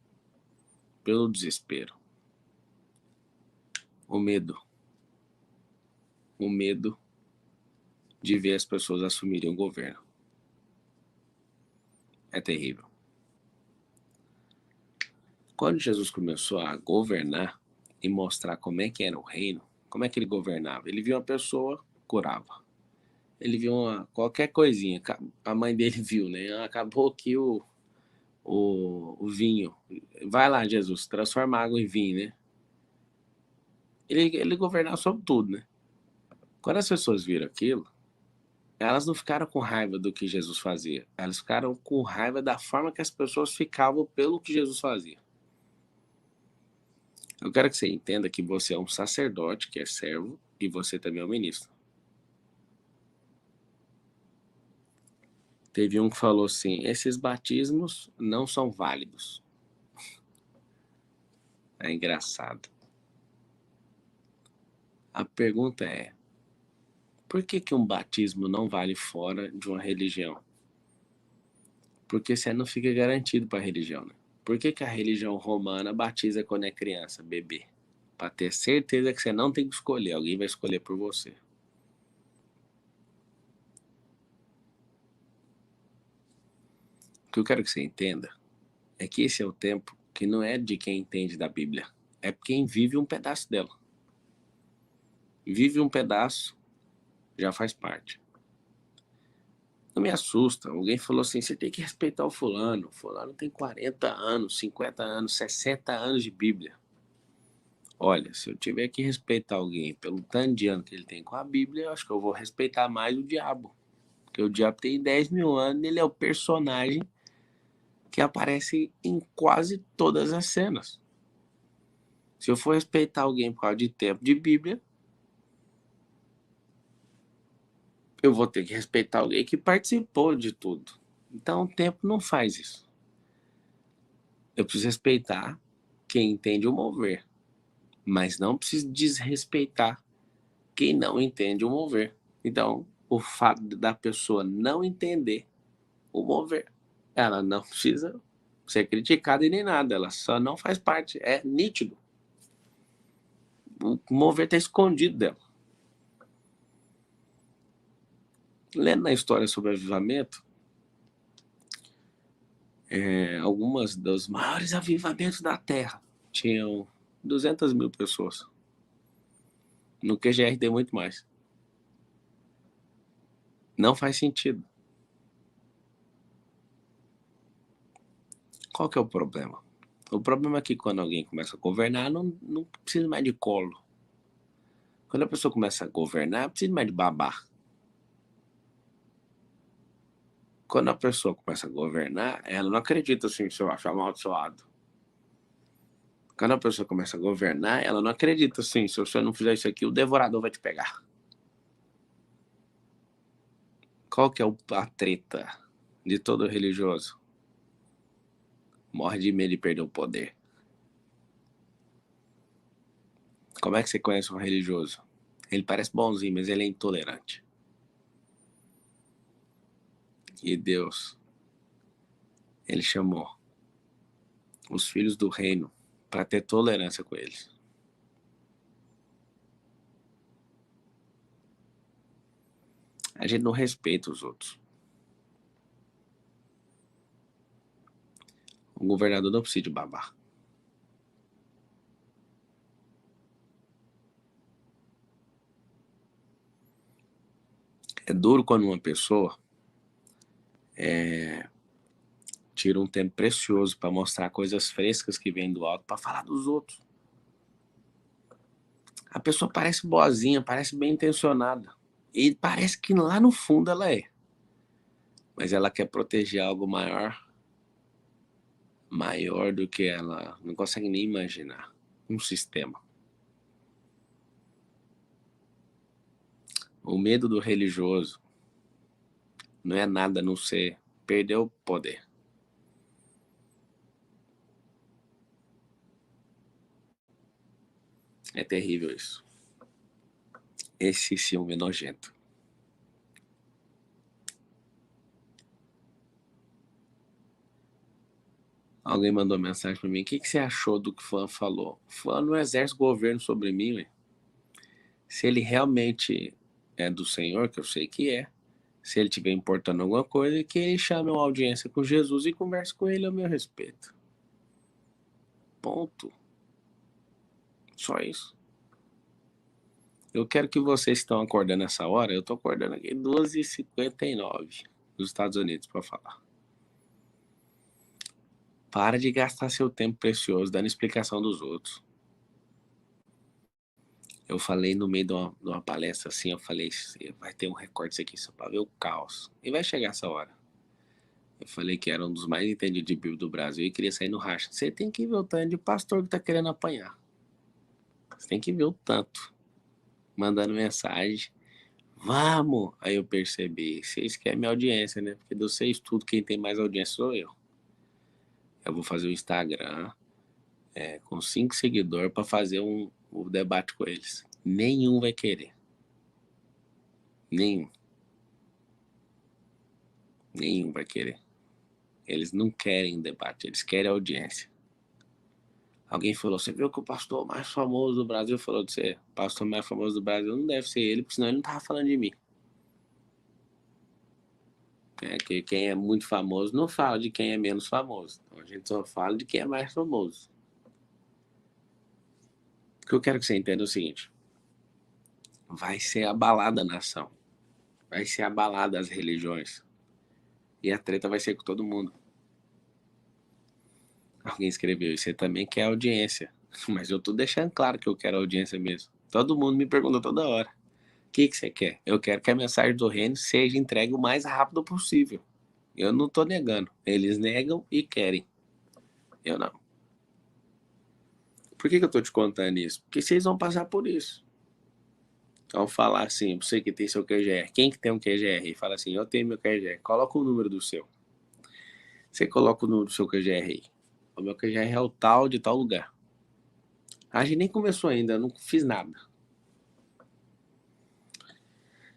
pelo desespero. O medo de ver as pessoas assumirem o governo. É terrível. Quando Jesus começou a governar e mostrar como é que era o reino, como é que ele governava, ele viu uma pessoa, curava. Ele viu qualquer coisinha, a mãe dele viu, né? Acabou aqui o vinho. Vai lá, Jesus, transforma água em vinho, né? Ele governava sobre tudo, né? Quando as pessoas viram aquilo, elas não ficaram com raiva do que Jesus fazia. Elas ficaram com raiva da forma que as pessoas ficavam pelo que Jesus fazia. Eu quero que você entenda que você é um sacerdote, que é servo, e você também é um ministro. Teve um que falou assim, esses batismos não são válidos. É engraçado. A pergunta é, por que um batismo não vale fora de uma religião? Porque você não fica garantido para a religião, né? Por que a religião romana batiza quando é criança, bebê? Para ter certeza que você não tem que escolher, alguém vai escolher por você. O que eu quero que você entenda é que esse é o tempo que não é de quem entende da Bíblia, é quem vive um pedaço dela. Vive um pedaço, já faz parte. Não me assusta, alguém falou assim, você tem que respeitar o fulano tem 40 anos, 50 anos, 60 anos de Bíblia. Olha, se eu tiver que respeitar alguém pelo tanto de ano que ele tem com a Bíblia, eu acho que eu vou respeitar mais o diabo. Porque o diabo tem 10 mil anos, ele é o personagem que aparece em quase todas as cenas. Se eu for respeitar alguém por causa de tempo de Bíblia, eu vou ter que respeitar alguém que participou de tudo. Então o tempo não faz isso. Eu preciso respeitar quem entende o mover, mas não preciso desrespeitar quem não entende o mover. Então, o fato da pessoa não entender o mover, ela não precisa ser criticada e nem nada, ela só não faz parte, é nítido. O mover está escondido dela. Lendo na história sobre avivamento, algumas dos maiores avivamentos da Terra tinham 200 mil pessoas. No QGR tem muito mais. Não faz sentido. Qual que é o problema? O problema é que quando alguém começa a governar, não precisa mais de colo. Quando a pessoa começa a governar, precisa mais de babá. Quando a pessoa começa a governar, ela não acredita assim, se eu acho amaldiçoado. Quando a pessoa começa a governar, ela não acredita assim, se você não fizer isso aqui, o devorador vai te pegar. Qual que é a treta de todo religioso? Morre de medo de perder o poder. Como é que você conhece um religioso? Ele parece bonzinho, mas ele é intolerante. E Deus, ele chamou os filhos do reino para ter tolerância com eles. A gente não respeita os outros. O governador não precisa de babá. É duro quando uma pessoa tira um tempo precioso para mostrar coisas frescas que vêm do alto para falar dos outros. A pessoa parece boazinha, parece bem intencionada. E parece que lá no fundo ela é. Mas ela quer proteger algo maior do que ela não consegue nem imaginar. Um sistema. O medo do religioso não é nada a não ser perder o poder. É terrível isso. Esse ciúme nojento. Alguém mandou mensagem pra mim. O que você achou do que o Fã falou? O Fã não exerce governo sobre mim, ué. Se ele realmente é do Senhor, que eu sei que é, se ele estiver importando alguma coisa, que ele chame uma audiência com Jesus e converse com ele a meu respeito. Ponto. Só isso. Eu quero que vocês que estão acordando nessa hora, eu tô acordando aqui 12h59 nos Estados Unidos para falar. Para de gastar seu tempo precioso dando explicação dos outros. Eu falei no meio de uma palestra assim, eu falei, vai ter um recorte disso aqui só para ver o caos. E vai chegar essa hora. Eu falei que era um dos mais entendidos de Bíblia do Brasil e queria sair no racha. Você tem que ver o tanto de pastor que tá querendo apanhar. Você tem que ver o tanto. Mandando mensagem. Vamos! Aí eu percebi, vocês querem minha audiência, né? Porque de vocês tudo, quem tem mais audiência sou eu. Eu vou fazer o Instagram com 5 seguidores para fazer um debate com eles. Nenhum vai querer. Nenhum. Nenhum vai querer. Eles não querem debate, eles querem audiência. Alguém falou, você viu que o pastor mais famoso do Brasil falou de você? O pastor mais famoso do Brasil não deve ser ele, porque senão ele não tava falando de mim. Que quem é muito famoso não fala de quem é menos famoso. Então a gente só fala de quem é mais famoso. O que eu quero que você entenda é o seguinte. Vai ser abalada a nação. Vai ser abalada as religiões. E a treta vai ser com todo mundo. Alguém escreveu, e você também quer audiência. Mas eu tô deixando claro que eu quero audiência mesmo. Todo mundo me pergunta toda hora. O que você quer? Eu quero que a mensagem do reino seja entregue o mais rápido possível. Eu não tô negando. Eles negam e querem. Eu não. Por que eu tô te contando isso? Porque vocês vão passar por isso. Ao falar assim, você que tem seu QGR, quem que tem um QGR? Fala assim, eu tenho meu QGR. Coloca o número do seu. Você coloca o número do seu QGR aí. O meu QGR é o tal de tal lugar. A gente nem começou ainda, eu não fiz nada.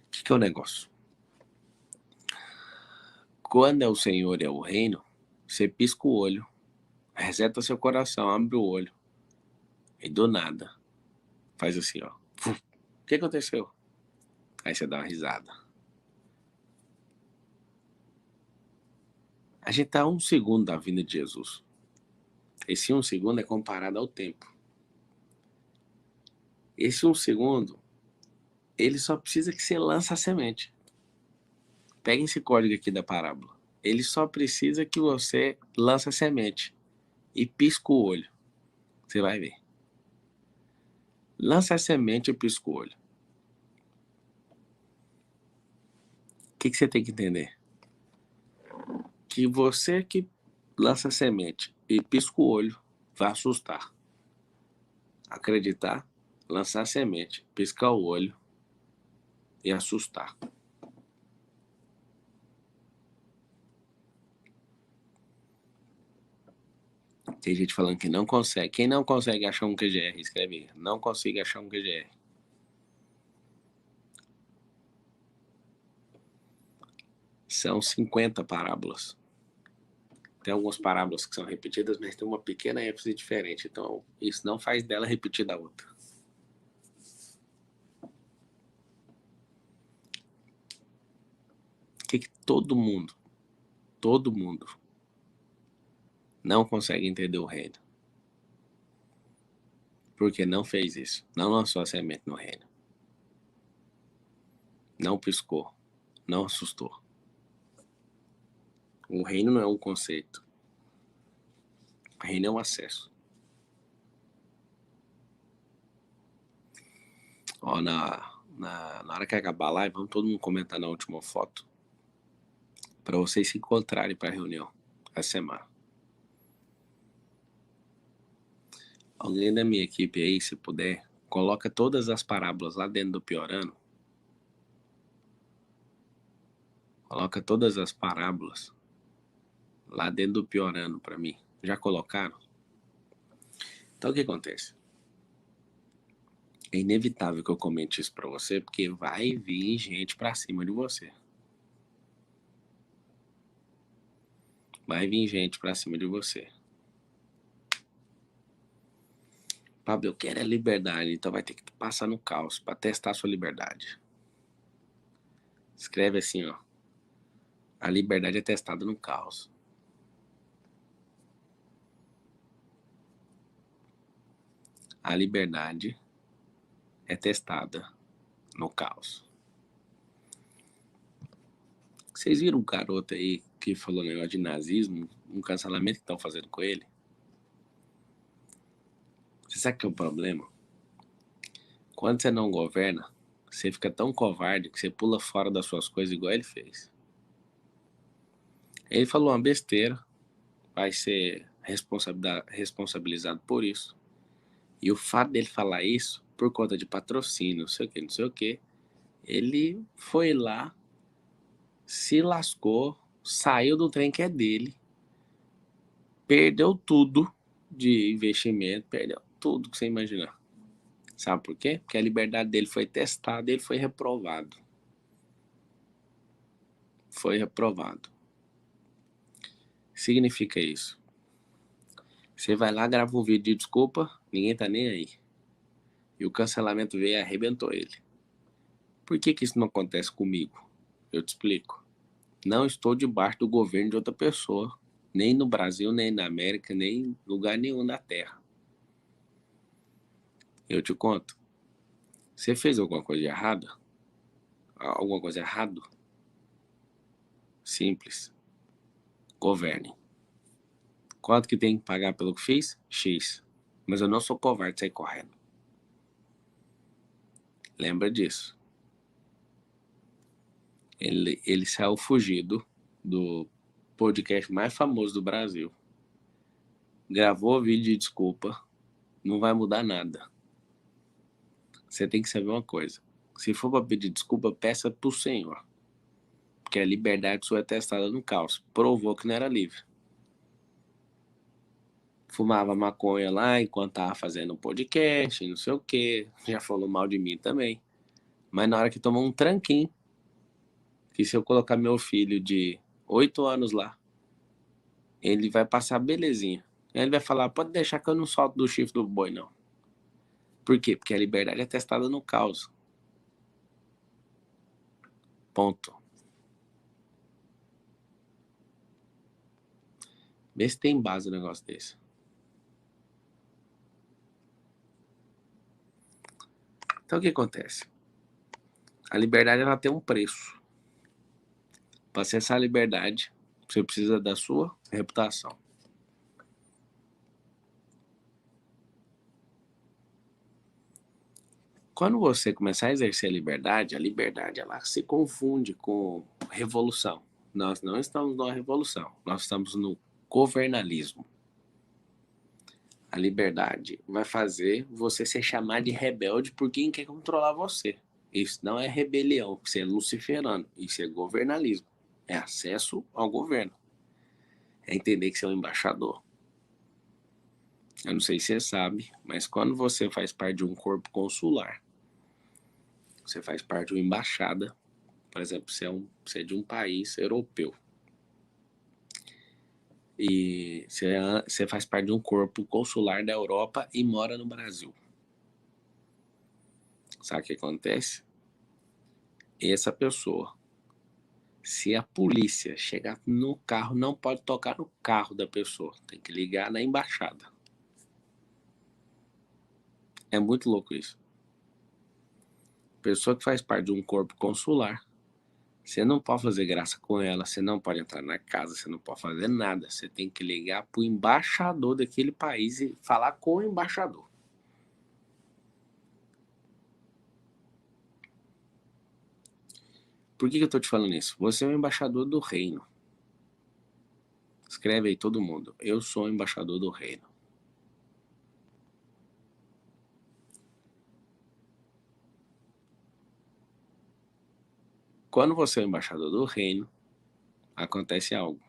O que é o negócio? Quando é o Senhor e é o reino, você pisca o olho, reseta seu coração, abre o olho. E do nada, faz assim, ó. O que aconteceu? Aí você dá uma risada. A gente tá a 1 segundo da vinda de Jesus. Esse 1 segundo é comparado ao tempo. Esse 1 segundo Ele só precisa que você lance a semente. Pega esse código aqui da parábola. Ele só precisa que você lance a semente e pisca o olho. Você vai ver. Lança a semente e pisca o olho. O que você tem que entender? Que você que lança a semente e pisca o olho vai assustar. Acreditar, lançar a semente, piscar o olho e assustar. Tem gente falando que não consegue. Quem não consegue achar um QGR, escreve aí. Não consigo achar um QGR. São 50 parábolas. Tem algumas parábolas que são repetidas, mas tem uma pequena ênfase diferente. Então, isso não faz dela repetir da outra. O que todo mundo não consegue entender o reino? Porque não fez isso. Não lançou a semente no reino. Não piscou. Não assustou. O reino não é um conceito. O reino é um acesso. Ó, na hora que acabar a live, vamos todo mundo comentar na última foto. Para vocês se encontrarem para a reunião essa semana. Alguém da minha equipe aí, se puder, coloca todas as parábolas lá dentro do Piorano. Coloca todas as parábolas lá dentro do Piorano para mim. Já colocaram? Então o que acontece? É inevitável que eu comente isso para você, porque vai vir gente para cima de você. Vai vir gente para cima de você. Pablo, eu quero a liberdade, então vai ter que passar no caos para testar a sua liberdade. Escreve assim, ó. A liberdade é testada no caos. A liberdade é testada no caos. Vocês viram um garoto aí que falou negócio de nazismo, um cancelamento que estão fazendo com ele? Você sabe que é o problema? Quando você não governa, você fica tão covarde que você pula fora das suas coisas igual ele fez. Ele falou uma besteira, vai ser responsabilizado por isso. E o fato dele falar isso, por conta de patrocínio, não sei o que, ele foi lá, se lascou, saiu do trem que é dele, perdeu tudo de investimento, perdeu tudo que você imaginar. Sabe por quê? Porque a liberdade dele foi testada e ele foi reprovado. Foi reprovado. Significa isso. Você vai lá, grava um vídeo de desculpa, ninguém tá nem aí. E o cancelamento veio e arrebentou ele. Por que isso não acontece comigo? Eu te explico. Não estou debaixo do governo de outra pessoa. Nem no Brasil, nem na América, nem em lugar nenhum da Terra. Eu te conto. Você fez alguma coisa errada? Alguma coisa errada? Simples. Governe. Quanto que tem que pagar pelo que fiz? X. Mas eu não sou covarde de sair correndo. Lembra disso. Ele saiu fugido do podcast mais famoso do Brasil. Gravou vídeo de desculpa. Não vai mudar nada. Você tem que saber uma coisa. Se for para pedir desculpa, peça pro Senhor. Porque a liberdade sua é testada no caos. Provou que não era livre. Fumava maconha lá enquanto tava fazendo um podcast, não sei o quê. Já falou mal de mim também. Mas na hora que tomou um tranquinho, que se eu colocar meu filho de 8 anos lá, ele vai passar belezinha. Aí ele vai falar, pode deixar que eu não solto do chifre do boi, não. Por quê? Porque a liberdade é testada no caos. Ponto. Vê se tem base no negócio desse. Então o que acontece? A liberdade ela tem um preço. Para acessar a liberdade, você precisa da sua reputação. Quando você começar a exercer a liberdade ela se confunde com revolução. Nós não estamos numa revolução, nós estamos no governalismo. A liberdade vai fazer você ser chamado de rebelde por quem quer controlar você. Isso não é rebelião, isso é luciferano, isso é governalismo. É acesso ao governo. É entender que você é um embaixador. Eu não sei se você sabe, mas quando você faz parte de um corpo consular, você faz parte de uma embaixada, por exemplo, você é de um país europeu, e você faz parte de um corpo consular da Europa e mora no Brasil. Sabe o que acontece? Essa pessoa, se a polícia chegar no carro, não pode tocar no carro da pessoa, tem que ligar na embaixada. É muito louco isso. Pessoa que faz parte de um corpo consular, você não pode fazer graça com ela, você não pode entrar na casa, você não pode fazer nada. Você tem que ligar pro embaixador daquele país e falar com o embaixador. Por que eu tô te falando isso? Você é o embaixador do reino. Escreve aí todo mundo. Eu sou o embaixador do reino. Quando você é o embaixador do reino, acontece algo.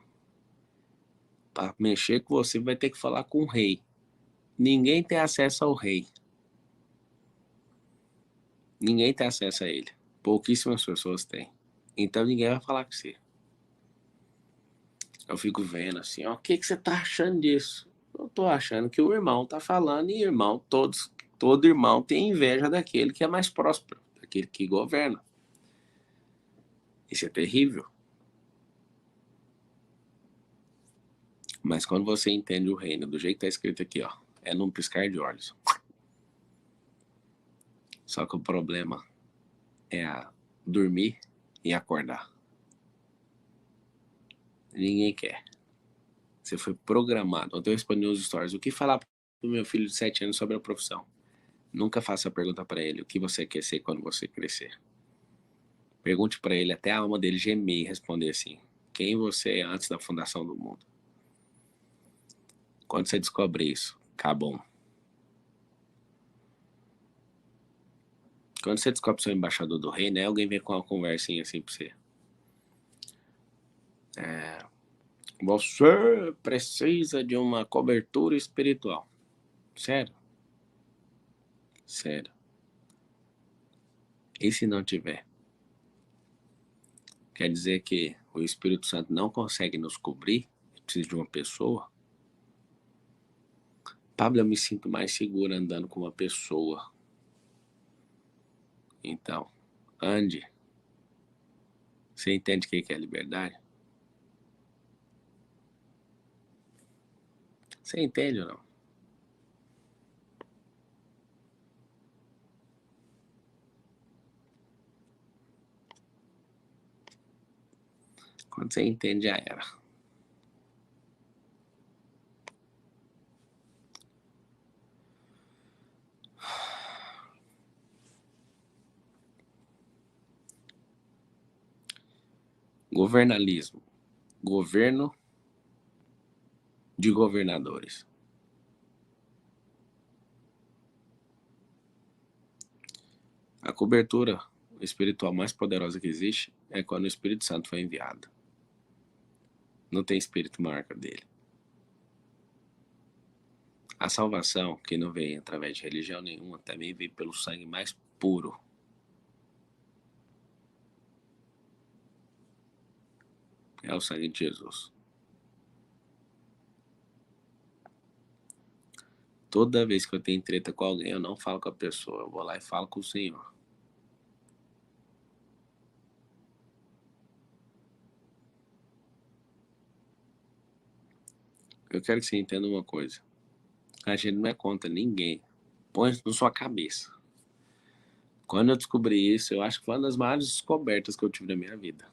Para mexer com você, vai ter que falar com o rei. Ninguém tem acesso ao rei. Ninguém tem acesso a ele. Pouquíssimas pessoas têm. Então ninguém vai falar com você. Eu fico vendo assim, ó, o que você tá achando disso? Eu tô achando que o irmão tá falando e irmão, todo irmão tem inveja daquele que é mais próspero, daquele que governa. Isso é terrível. Mas quando você entende o reino do jeito que tá escrito aqui, ó, é num piscar de olhos. Só que o problema é dormir e acordar. Ninguém quer. Você foi programado. Ontem eu respondi nos stories. O que falar pro meu filho de 7 anos sobre a profissão? Nunca faça a pergunta para ele o que você quer ser quando você crescer. Pergunte para ele até a alma dele gemer e responder assim: quem você é antes da fundação do mundo? Quando você descobre isso, acabou. Quando você descobre seu embaixador do reino, né, alguém vem com uma conversinha assim pra você. Você precisa de uma cobertura espiritual. Sério? Sério. E se não tiver? Quer dizer que o Espírito Santo não consegue nos cobrir? Precisa de uma pessoa? Pablo, eu me sinto mais seguro andando com uma pessoa. Então, ande. Você entende o que é liberdade? Você entende ou não? Quando você entende, já era. Governalismo. Governo de governadores. A cobertura espiritual mais poderosa que existe é quando o Espírito Santo foi enviado. Não tem espírito maior que o dele. A salvação, que não vem através de religião nenhuma, também vem pelo sangue mais puro. É o sangue de Jesus. Toda vez que eu tenho treta com alguém, eu não falo com a pessoa. Eu vou lá e falo com o Senhor. Eu quero que você entenda uma coisa. A gente não é contra ninguém. Põe na sua cabeça. Quando eu descobri isso, eu acho que foi uma das maiores descobertas que eu tive na minha vida.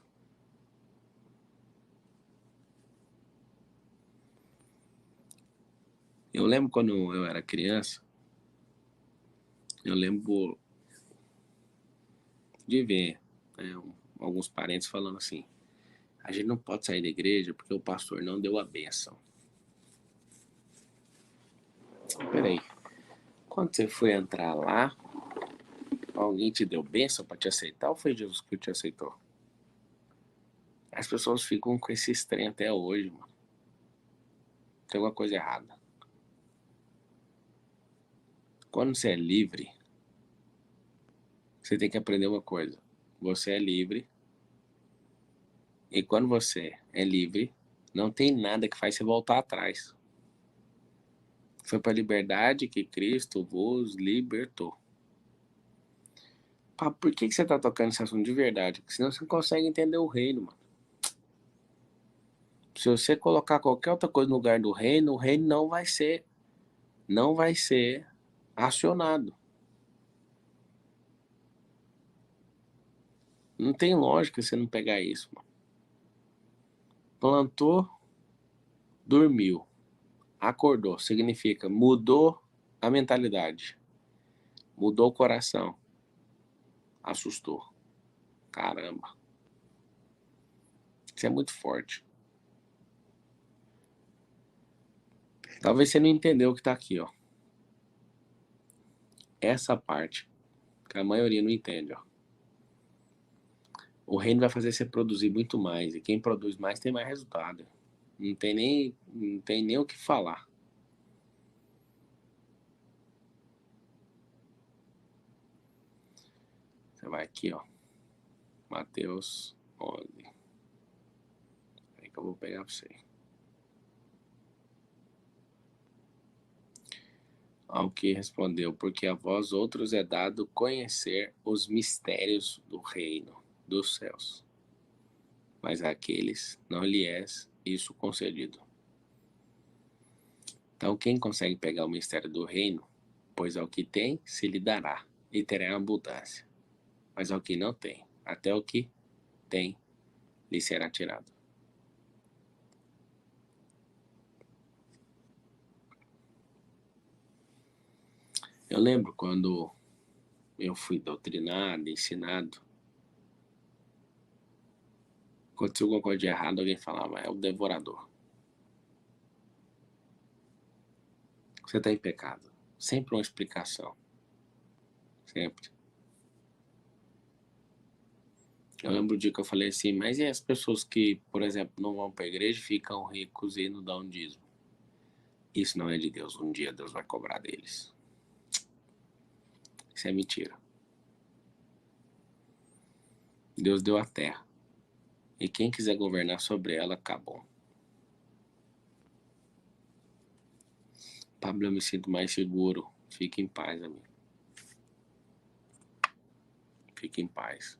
Eu lembro quando eu era criança, eu lembro de ver, né, alguns parentes falando assim: a gente não pode sair da igreja porque o pastor não deu a bênção. Peraí, quando você foi entrar lá, alguém te deu bênção para te aceitar ou foi Jesus que te aceitou? As pessoas ficam com esse estranho até hoje, mano. Tem alguma coisa errada. Quando você é livre, você tem que aprender uma coisa. Você é livre. E quando você é livre, não tem nada que faz você voltar atrás. Foi para a liberdade que Cristo vos libertou. Pá, por que você tá tocando esse assunto de verdade? Porque senão você não consegue entender o reino, mano. Se você colocar qualquer outra coisa no lugar do reino, o reino não vai ser acionado. Não tem lógica você não pegar isso, mano. Plantou, dormiu, acordou, significa mudou a mentalidade, mudou o coração, assustou. Caramba, isso é muito forte. Talvez você não entendeu o que tá aqui, ó. Essa parte que a maioria não entende, ó. O reino vai fazer você produzir muito mais, e quem produz mais tem mais resultado. Não tem nem o que falar. Você vai aqui, ó. Mateus 11. Aí que eu vou pegar pra você. Ao que respondeu, porque a vós outros é dado conhecer os mistérios do reino dos céus, mas àqueles não lhe é isso concedido. Então quem consegue pegar o mistério do reino, pois ao que tem se lhe dará, e terá abundância, mas ao que não tem, até o que tem lhe será tirado. Eu lembro quando eu fui doutrinado, ensinado, aconteceu alguma coisa de errado, alguém falava, é o devorador. Você está em pecado. Sempre uma explicação. Sempre. Eu lembro o dia que eu falei assim, mas e as pessoas que, por exemplo, não vão para a igreja, ficam ricos e não dão dízimo? Isso não é de Deus. Um dia Deus vai cobrar deles. Isso é mentira. Deus deu a terra. E quem quiser governar sobre ela, acabou. Pablo, eu me sinto mais seguro. Fique em paz, amigo. Fique em paz.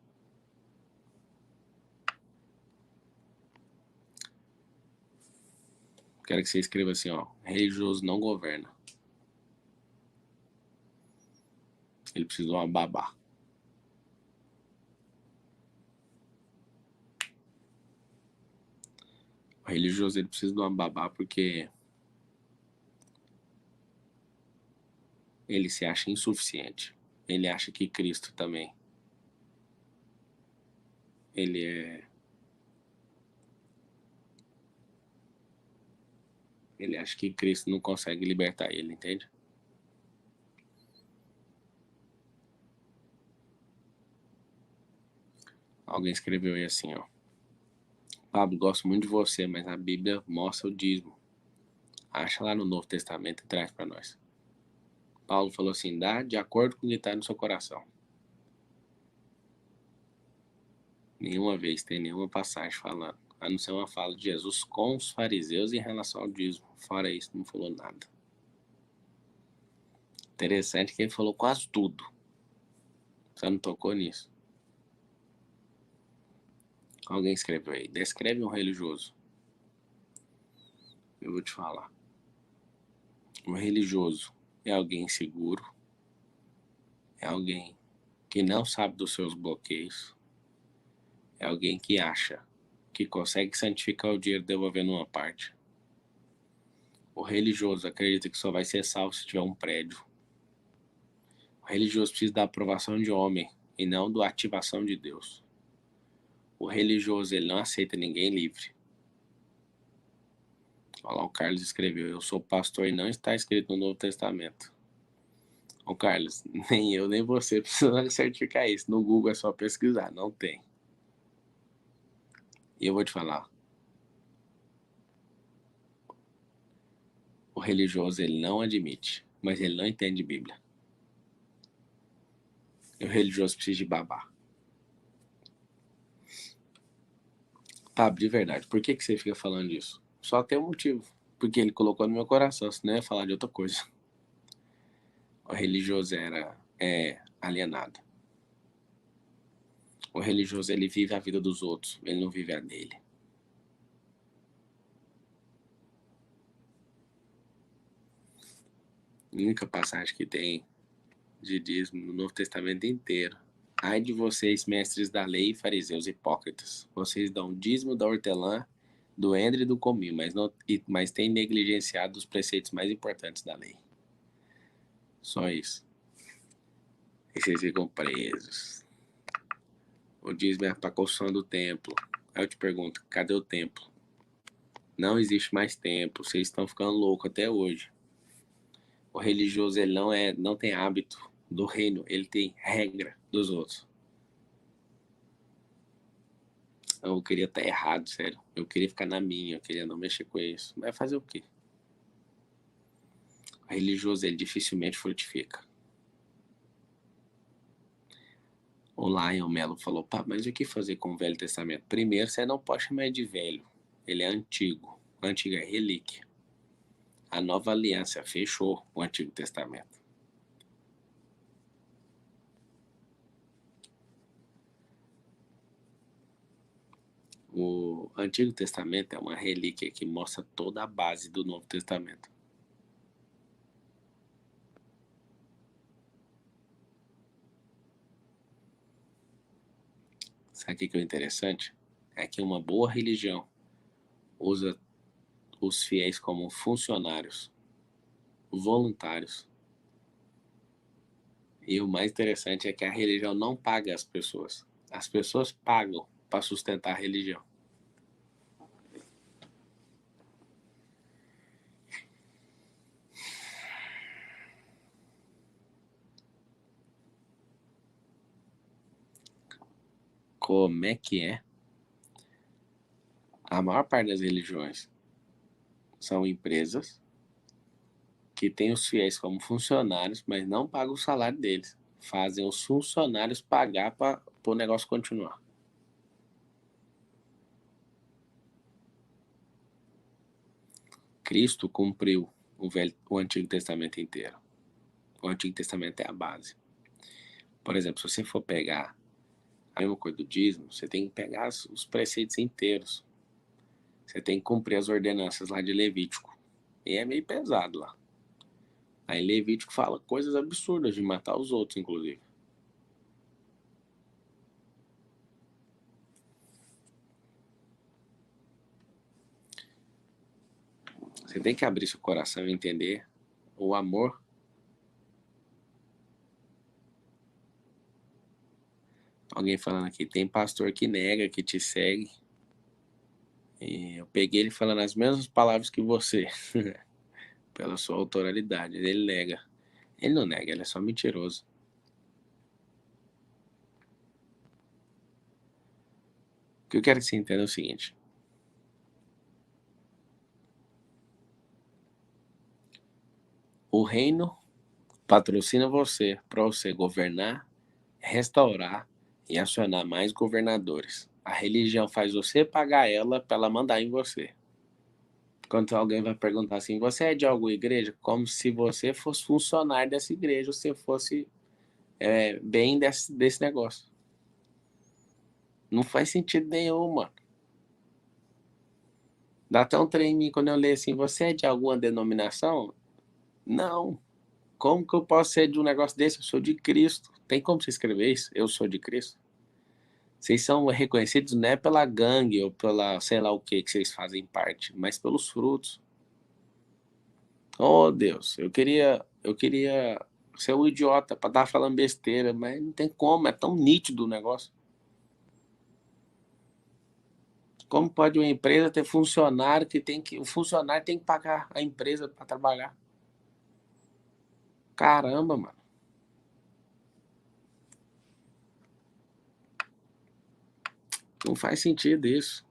Quero que você escreva assim, ó. Religioso não governa. Ele precisa de uma babá. O religioso ele precisa de uma babá porque ele se acha insuficiente. Ele acha que Cristo também. Ele é. Ele acha que Cristo não consegue libertar ele, entende? Alguém escreveu aí assim, ó. Pablo, gosto muito de você, mas a Bíblia mostra o dízimo. Acha lá no Novo Testamento e traz para nós. Paulo falou assim, dá de acordo com o que está no seu coração. Nenhuma vez tem nenhuma passagem falando. A não ser uma fala de Jesus com os fariseus em relação ao dízimo. Fora isso, não falou nada. Interessante que ele falou quase tudo. Você não tocou nisso. Alguém escreveu aí. Descreve um religioso. Eu vou te falar. Um religioso é alguém seguro. É alguém que não sabe dos seus bloqueios é alguém que acha que consegue santificar o dinheiro devolvendo uma parte. O religioso acredita que só vai ser salvo se tiver um prédio. O religioso precisa da aprovação de homem e não da ativação de Deus. O religioso, ele não aceita ninguém livre. Olha lá, o Carlos escreveu: eu sou pastor e não está escrito no Novo Testamento. Ô Carlos, nem eu nem você precisa certificar isso. No Google é só pesquisar, não tem. E eu vou te falar. O religioso, ele não admite, mas ele não entende Bíblia. E o religioso precisa de babá. Pablo, de verdade, por que você fica falando disso? Só tem um motivo. Porque ele colocou no meu coração, senão eu ia falar de outra coisa. O religioso é alienado. O religioso, ele vive a vida dos outros, ele não vive a dele. A única passagem que tem de dízimo no Novo Testamento inteiro. Ai de vocês, mestres da lei e fariseus hipócritas. Vocês dão dízimo da hortelã, do endre e do cominho, mas têm negligenciado os preceitos mais importantes da lei. Só isso. E vocês ficam presos. O dízimo é para a construção do templo. Aí eu te pergunto, cadê o templo? Não existe mais templo. Vocês estão ficando loucos até hoje. O religioso, ele não tem hábito do reino, ele tem regra dos outros. Eu queria estar errado, sério. Eu queria ficar na minha, eu queria não mexer com isso. Mas fazer o quê? O religioso, ele dificilmente frutifica. O Lion Mello falou: pá, mas o que fazer com o Velho Testamento? Primeiro, você não pode chamar de velho. Ele é antigo. Antiga é relíquia. A nova aliança fechou o Antigo Testamento. O Antigo Testamento é uma relíquia que mostra toda a base do Novo Testamento. Sabe o que é o interessante? É que uma boa religião usa os fiéis como funcionários, voluntários. E o mais interessante é que a religião não paga as pessoas. As pessoas pagam para sustentar a religião. Como é que é? A maior parte das religiões são empresas que têm os fiéis como funcionários, mas não pagam o salário deles. Fazem os funcionários pagar para o negócio continuar. Cristo cumpriu o Antigo Testamento inteiro. O Antigo Testamento é a base. Por exemplo, se você for pegar a mesma coisa do dízimo, você tem que pegar os preceitos inteiros. Você tem que cumprir as ordenanças lá de Levítico. E é meio pesado lá. Aí Levítico fala coisas absurdas de matar os outros, inclusive. Você tem que abrir seu coração e entender o amor. Alguém falando aqui, tem pastor que nega, que te segue. E eu peguei ele falando as mesmas palavras que você. Pela sua autoralidade. Ele nega. Ele não nega, ele é só mentiroso. O que eu quero que você entenda é o seguinte. O reino patrocina você para você governar, restaurar e acionar mais governadores. A religião faz você pagar ela para ela mandar em você. Quando alguém vai perguntar assim, você é de alguma igreja? Como se você fosse funcionário dessa igreja, você fosse bem desse negócio. Não faz sentido nenhum, mano. Dá até um trem em mim quando eu leio assim, você é de alguma denominação? Não. Como que eu posso ser de um negócio desse? Eu sou de Cristo. Tem como você escrever isso? Eu sou de Cristo. Vocês são reconhecidos não é pela gangue ou pela sei lá o que vocês fazem parte, mas pelos frutos. Oh, Deus, eu queria ser um idiota para estar falando besteira, mas não tem como, é tão nítido o negócio. Como pode uma empresa ter funcionário o funcionário tem que pagar a empresa para trabalhar? Caramba, mano. Não faz sentido isso.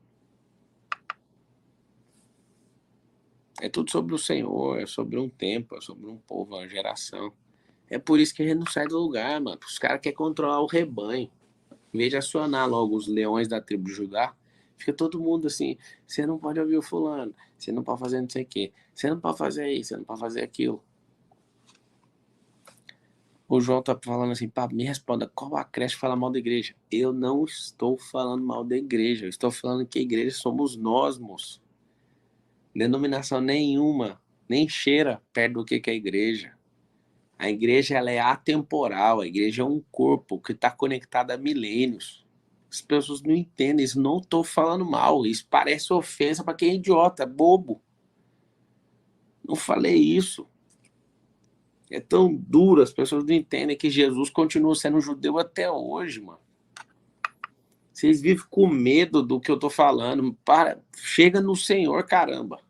É tudo sobre o Senhor, é sobre um tempo, é sobre um povo, uma geração. É por isso que a gente não sai do lugar, mano. Os caras querem controlar o rebanho. Em vez de acionar logo os leões da tribo de Judá, fica todo mundo assim, você não pode ouvir o fulano, você não pode fazer não sei o quê, você não pode fazer isso, você não pode fazer aquilo. O João tá falando assim, pá, me responda, qual a creche fala mal da igreja? Eu não estou falando mal da igreja, eu estou falando que a igreja somos nós, moço. Denominação nenhuma, nem cheira perto do que é a igreja. A igreja ela é atemporal, a igreja é um corpo que está conectado a milênios. As pessoas não entendem isso, não estou falando mal, isso parece ofensa para quem é idiota, bobo. Não falei isso. É tão duro, as pessoas não entendem que Jesus continua sendo judeu até hoje, mano. Vocês vivem com medo do que eu tô falando. Chega no Senhor, caramba.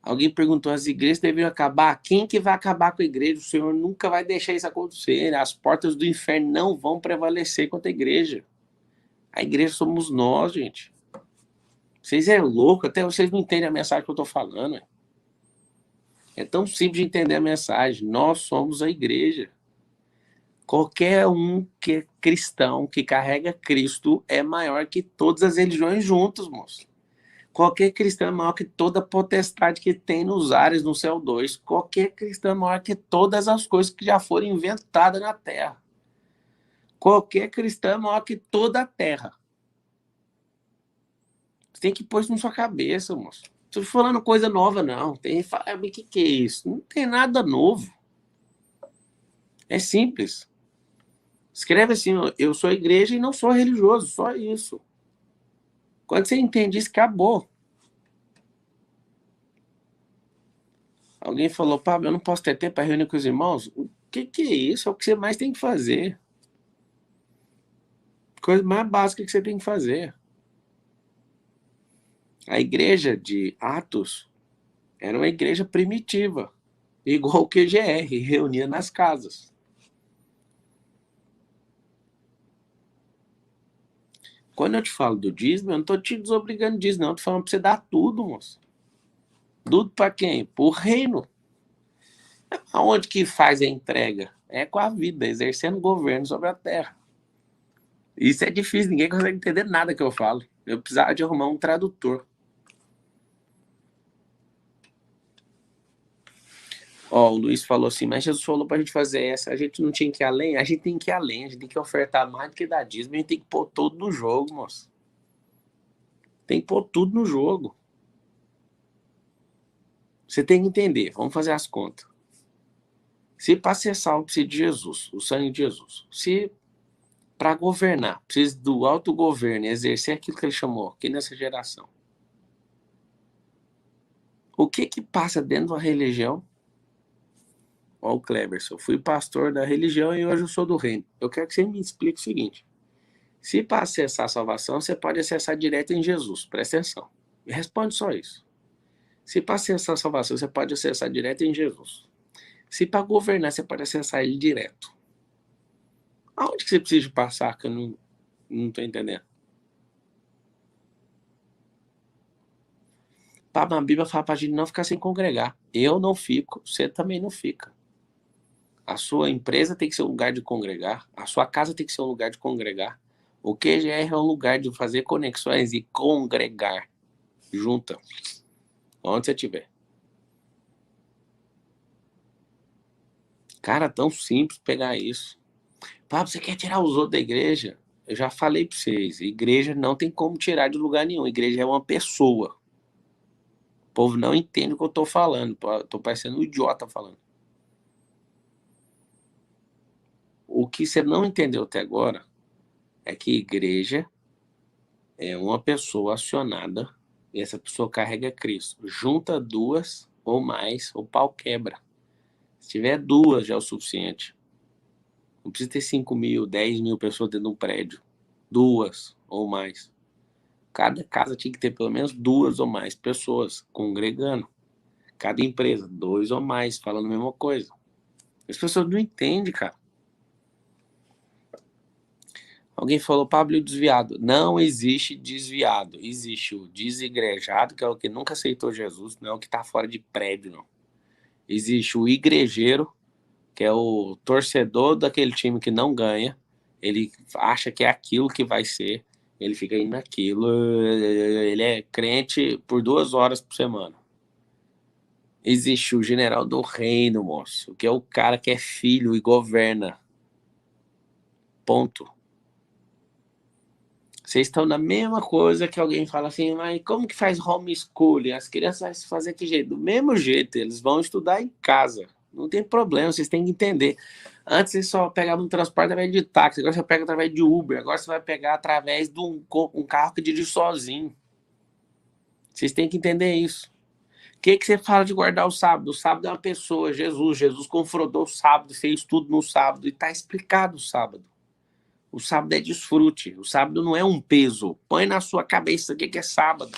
Alguém perguntou, as igrejas deveriam acabar? Quem que vai acabar com a igreja? O Senhor nunca vai deixar isso acontecer. As portas do inferno não vão prevalecer contra a igreja. A igreja somos nós, gente. Vocês é louco, até vocês não entendem a mensagem que eu tô falando. É tão simples de entender a mensagem. Nós somos a igreja. Qualquer um que é cristão, que carrega Cristo, é maior que todas as religiões juntos, moço. Qualquer cristão é maior que toda a potestade que tem nos ares, no céu 2. Qualquer cristão é maior que todas as coisas que já foram inventadas na terra. Qualquer cristão é maior que toda a terra. Você tem que pôr isso na sua cabeça, moço. Não estou falando coisa nova, não. Tem que falar, o que é isso? Não tem nada novo. É simples. Escreve assim, eu sou igreja e não sou religioso, só isso. Quando você entende isso, acabou. Alguém falou, Pablo, eu não posso ter tempo para reunir com os irmãos? O que é isso? É o que você mais tem que fazer. Coisa mais básica que você tem que fazer. A igreja de Atos era uma igreja primitiva, igual o QGR, reunia nas casas. Quando eu te falo do dízimo, eu não estou te desobrigando disso, não. Eu estou falando para você dar tudo, moço. Tudo para quem? Para o reino. Aonde que faz a entrega? É com a vida, exercendo governo sobre a terra. Isso é difícil, ninguém consegue entender nada que eu falo. Eu precisava de arrumar um tradutor. Ó, o Luiz falou assim, mas Jesus falou pra gente fazer essa, a gente não tinha que ir além? A gente tem que ir além, a gente tem que ofertar mais do que dar dízimo, a gente tem que pôr tudo no jogo, moço. Tem que pôr tudo no jogo. Você tem que entender, vamos fazer as contas. Se para ser salvo precisa de Jesus, o sangue de Jesus. Se para governar precisa do autogoverno e exercer aquilo que ele chamou aqui nessa geração. O que passa dentro da religião? Ó, o Cleverson, fui pastor da religião e hoje eu sou do reino. Eu quero que você me explique o seguinte. Se para acessar a salvação, você pode acessar direto em Jesus. Presta atenção. Responde só isso. Se para acessar a salvação, você pode acessar direto em Jesus. Se para governar, você pode acessar ele direto. Aonde que você precisa passar que eu não estou entendendo? A Bíblia fala para a gente não ficar sem congregar. Eu não fico, você também não fica. A sua empresa tem que ser um lugar de congregar. A sua casa tem que ser um lugar de congregar. O QGR é um lugar de fazer conexões e congregar. Junta. Onde você estiver. Cara, tão simples pegar isso. Pablo, você quer tirar os outros da igreja? Eu já falei para vocês. Igreja não tem como tirar de lugar nenhum. Igreja é uma pessoa. O povo não entende o que eu estou falando. Estou parecendo um idiota falando. O que você não entendeu até agora é que igreja é uma pessoa acionada e essa pessoa carrega Cristo. Junta duas ou mais, o pau quebra. Se tiver duas já é o suficiente. Não precisa ter 5.000, 10.000 pessoas dentro de um prédio. Duas ou mais. Cada casa tinha que ter pelo menos duas ou mais pessoas congregando. Cada empresa, dois ou mais, falando a mesma coisa. As pessoas não entendem, cara. Alguém falou, Pablo, desviado. Não existe desviado. Existe o desigrejado, que é o que nunca aceitou Jesus, não é o que está fora de prédio, não. Existe o igrejeiro, que é o torcedor daquele time que não ganha. Ele acha que é aquilo que vai ser. Ele fica indo naquilo. Ele é crente por 2 horas por semana. Existe o general do reino, moço, que é o cara que é filho e governa. Ponto. Vocês estão na mesma coisa que alguém fala assim, mas como que faz homeschooling? As crianças vão fazer que jeito? Do mesmo jeito, eles vão estudar em casa. Não tem problema, vocês têm que entender. Antes você só pegava um transporte através de táxi, agora você pega através de Uber, agora você vai pegar através de um carro que dirige sozinho. Vocês têm que entender isso. O que você fala de guardar o sábado? O sábado é uma pessoa, Jesus. Jesus confrontou o sábado, fez tudo no sábado e está explicado o sábado. O sábado é desfrute. O sábado não é um peso. Põe na sua cabeça o que é sábado.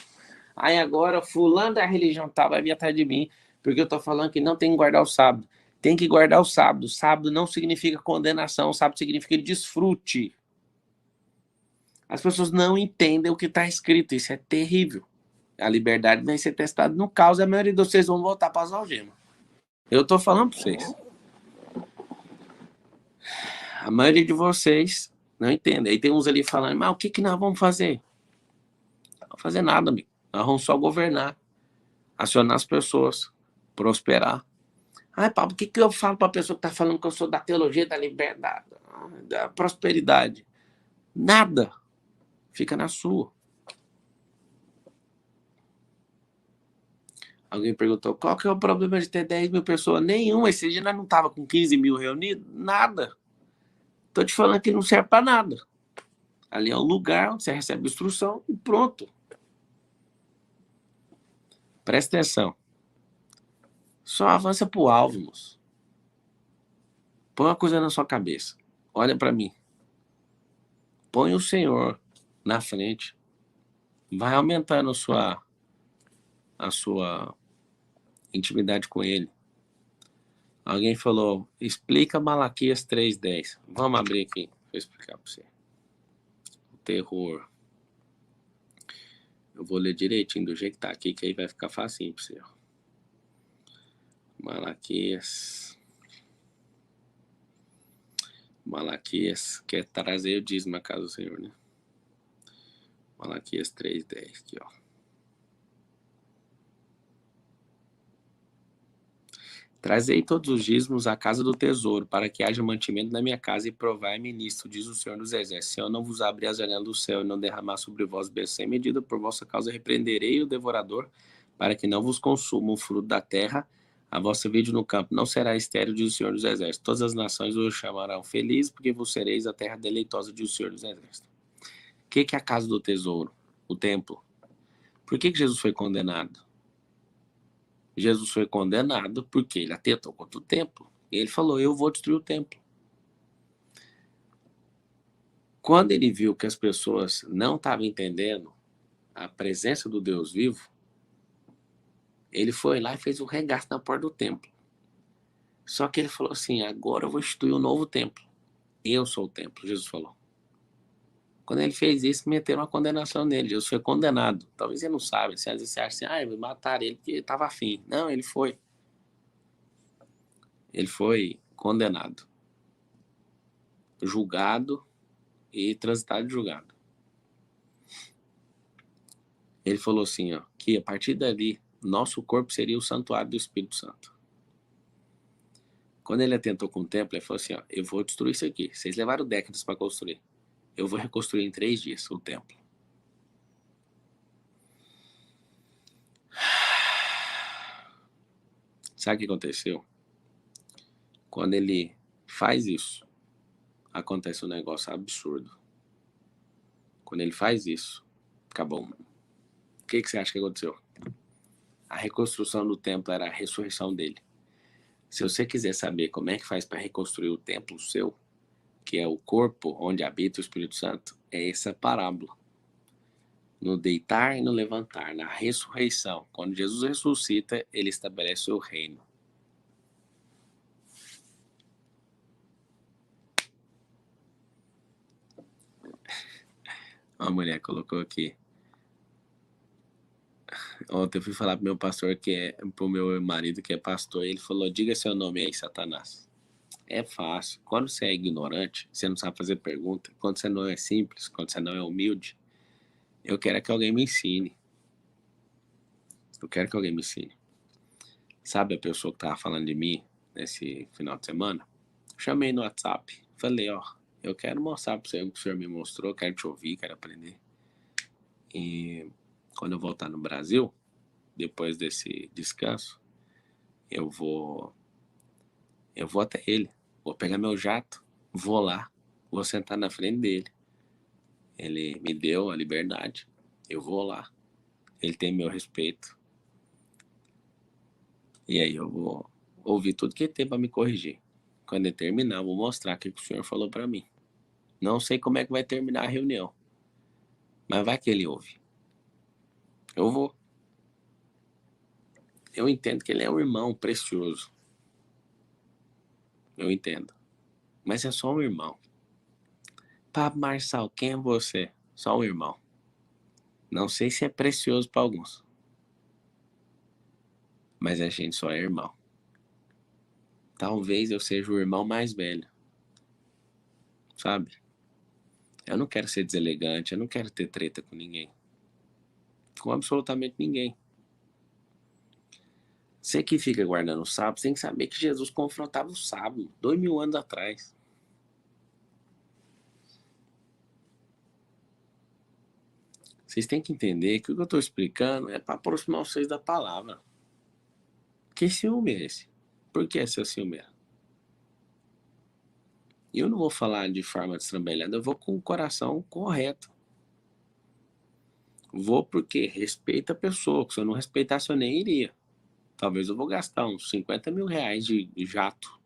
Aí agora, fulano da religião tal vai vir atrás de mim, porque eu estou falando que não tem que guardar o sábado. Tem que guardar o sábado. O sábado não significa condenação. O sábado significa desfrute. As pessoas não entendem o que está escrito. Isso é terrível. A liberdade vai ser testada no caos e a maioria de vocês vão voltar para as algemas. Eu estou falando para vocês. A maioria de vocês não entende. Aí tem uns ali falando, mas o que nós vamos fazer? Não vamos fazer nada, amigo. Nós vamos só governar, acionar as pessoas, prosperar. Ai, Pablo, o que eu falo para a pessoa que está falando que eu sou da teologia da liberdade, da prosperidade? Nada. Fica na sua. Alguém perguntou, qual que é o problema de ter 10.000 pessoas? Nenhum. Esse dia nós não estava com 15.000 reunidos? Nada. Estou te falando que não serve para nada. Ali é um lugar onde você recebe instrução e pronto. Presta atenção. Só avança pro alvo, moço. Põe uma coisa na sua cabeça. Olha para mim. Põe o Senhor na frente. Vai aumentando a sua intimidade com Ele. Alguém falou, explica Malaquias 3:10. Vamos abrir aqui. Vou explicar para você. O terror. Eu vou ler direitinho do jeito que tá aqui, que aí vai ficar facinho para você. Malaquias quer trazer o dízimo à casa do Senhor, né? Malaquias 3:10, aqui, ó. Trazei todos os dízimos à casa do tesouro, para que haja mantimento na minha casa, e provai-me nisto, diz o Senhor dos Exércitos. Se eu não vos abrir as janelas do céu e não derramar sobre vós bênção sem medida, por vossa causa repreenderei o devorador, para que não vos consuma o fruto da terra, a vossa vide no campo não será estéril, diz o Senhor dos Exércitos. Todas as nações vos chamarão felizes, porque vos sereis a terra deleitosa, diz o Senhor dos Exércitos. O que é a casa do tesouro? O templo. Por que Jesus foi condenado? Jesus foi condenado porque ele atentou contra o templo. E ele falou, eu vou destruir o templo. Quando ele viu que as pessoas não estavam entendendo a presença do Deus vivo, ele foi lá e fez um regaço na porta do templo. Só que ele falou assim, agora eu vou instituir um novo templo. Eu sou o templo, Jesus falou. Quando ele fez isso, meteram uma condenação nele. Jesus foi condenado. Talvez você não sabe. Às vezes você acha assim, mataram ele porque ele estava afim. Não, ele foi. Ele foi condenado, julgado e transitado de julgado. Ele falou assim, ó, que a partir dali, nosso corpo seria o santuário do Espírito Santo. Quando ele atentou com o templo, ele falou assim, ó, eu vou destruir isso aqui. Vocês levaram décadas para construir. Eu vou reconstruir em 3 dias o templo. Sabe o que aconteceu? Quando ele faz isso, acontece um negócio absurdo. Quando ele faz isso, acabou. O que você acha que aconteceu? A reconstrução do templo era a ressurreição dele. Se você quiser saber como é que faz para reconstruir o templo seu, que é o corpo onde habita o Espírito Santo, é essa parábola. No deitar e no levantar, na ressurreição. Quando Jesus ressuscita, ele estabelece o reino. Uma mulher colocou aqui. Ontem eu fui falar pro meu pastor, pro meu marido que é pastor, e ele falou, diga seu nome aí, Satanás. É fácil. Quando você é ignorante, você não sabe fazer pergunta. Quando você não é simples, quando você não é humilde, eu quero que alguém me ensine. Eu quero que alguém me ensine. Sabe a pessoa que tava falando de mim nesse final de semana? Chamei no WhatsApp. Falei, ó, eu quero mostrar pra você o que o senhor me mostrou, quero te ouvir, quero aprender. E quando eu voltar no Brasil, depois desse descanso, eu vou até ele. Vou pegar meu jato, vou lá, vou sentar na frente dele. Ele me deu a liberdade. Eu vou lá. Ele tem meu respeito. E aí eu vou ouvir tudo que ele tem para me corrigir. Quando ele terminar, eu vou mostrar o que o senhor falou para mim. Não sei como é que vai terminar a reunião. Mas vai que ele ouve. Eu vou. Eu entendo que ele é um irmão precioso. Eu entendo. Mas é só um irmão. Pablo Marçal, quem é você? Só um irmão. Não sei se é precioso para alguns. Mas a gente só é irmão. Talvez eu seja o irmão mais velho. Sabe? Eu não quero ser deselegante, eu não quero ter treta com ninguém. Com absolutamente ninguém. Você que fica guardando o sábado, tem que saber que Jesus confrontava o sábado, 2000 anos atrás. Vocês têm que entender que o que eu estou explicando é para aproximar vocês da palavra. Que ciúme é esse? Por que esse ciúme? E eu não vou falar de forma destrambelhada, eu vou com o coração correto. Vou porque respeito a pessoa, que se eu não respeitasse eu nem iria. Talvez eu vou gastar uns 50 mil reais de jato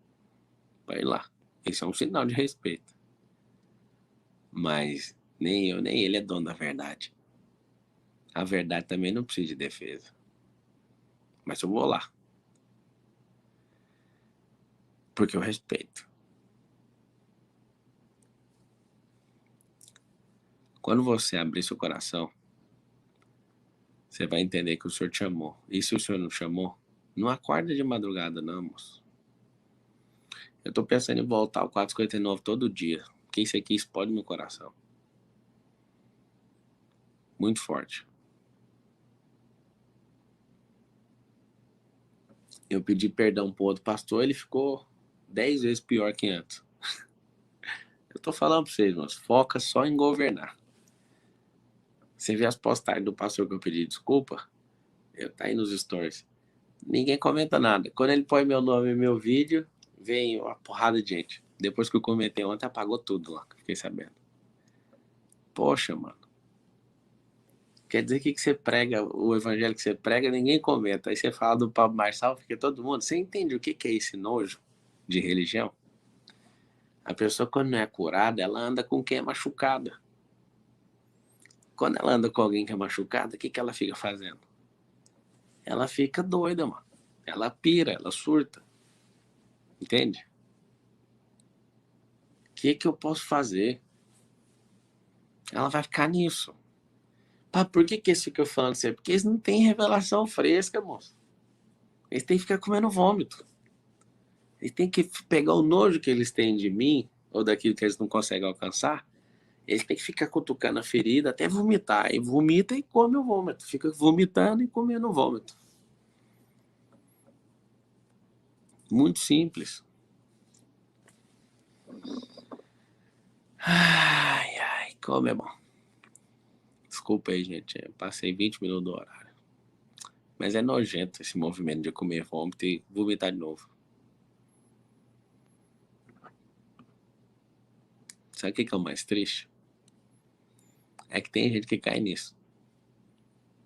para ir lá. Esse é um sinal de respeito. Mas nem eu, nem ele é dono da verdade. A verdade também não precisa de defesa. Mas eu vou lá. Porque eu respeito. Quando você abrir seu coração, você vai entender que o Senhor te amou. E se o Senhor não chamou, não acorda de madrugada não, moço. Eu tô pensando em voltar ao 459 todo dia. Porque isso aqui explode meu coração. Muito forte. Eu pedi perdão pro outro pastor, ele ficou 10 vezes pior que antes. Eu tô falando pra vocês, moço, foca só em governar. Você vê as postagens do pastor que eu pedi desculpa? Tá aí nos stories. Ninguém comenta nada. Quando ele põe meu nome e meu vídeo, vem uma porrada de gente. Depois que eu comentei ontem, apagou tudo lá. Fiquei sabendo. Poxa, mano. Quer dizer que você prega, o evangelho que você prega, ninguém comenta. Aí você fala do Pablo Marçal, fica todo mundo. Você entende o que é esse nojo de religião? A pessoa, quando não é curada, ela anda com quem é machucada. Quando ela anda com alguém que é machucada, o que ela fica fazendo? Ela fica doida, mano. Ela pira, ela surta. Entende? O que eu posso fazer? Ela vai ficar nisso. Pá, por que eles ficam falando assim? Porque eles não têm revelação fresca, moço. Eles têm que ficar comendo vômito. Eles têm que pegar o nojo que eles têm de mim, ou daquilo que eles não conseguem alcançar. Eles têm que ficar cutucando a ferida até vomitar. E vomita e come o vômito. Fica vomitando e comendo o vômito. Muito simples. Ai, ai, como é bom. Desculpa aí, gente. Eu passei 20 minutos do horário. Mas é nojento esse movimento de comer vômito e vomitar de novo. Sabe o que é o mais triste? É que tem gente que cai nisso.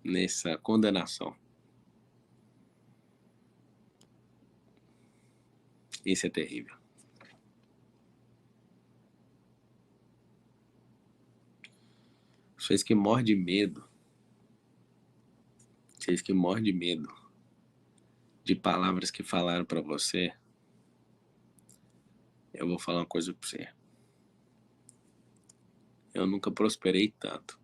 Nessa condenação. Isso é terrível. Vocês que morrem de medo. Vocês que morrem de medo de palavras que falaram pra você. Eu vou falar uma coisa pra você. Eu nunca prosperei tanto.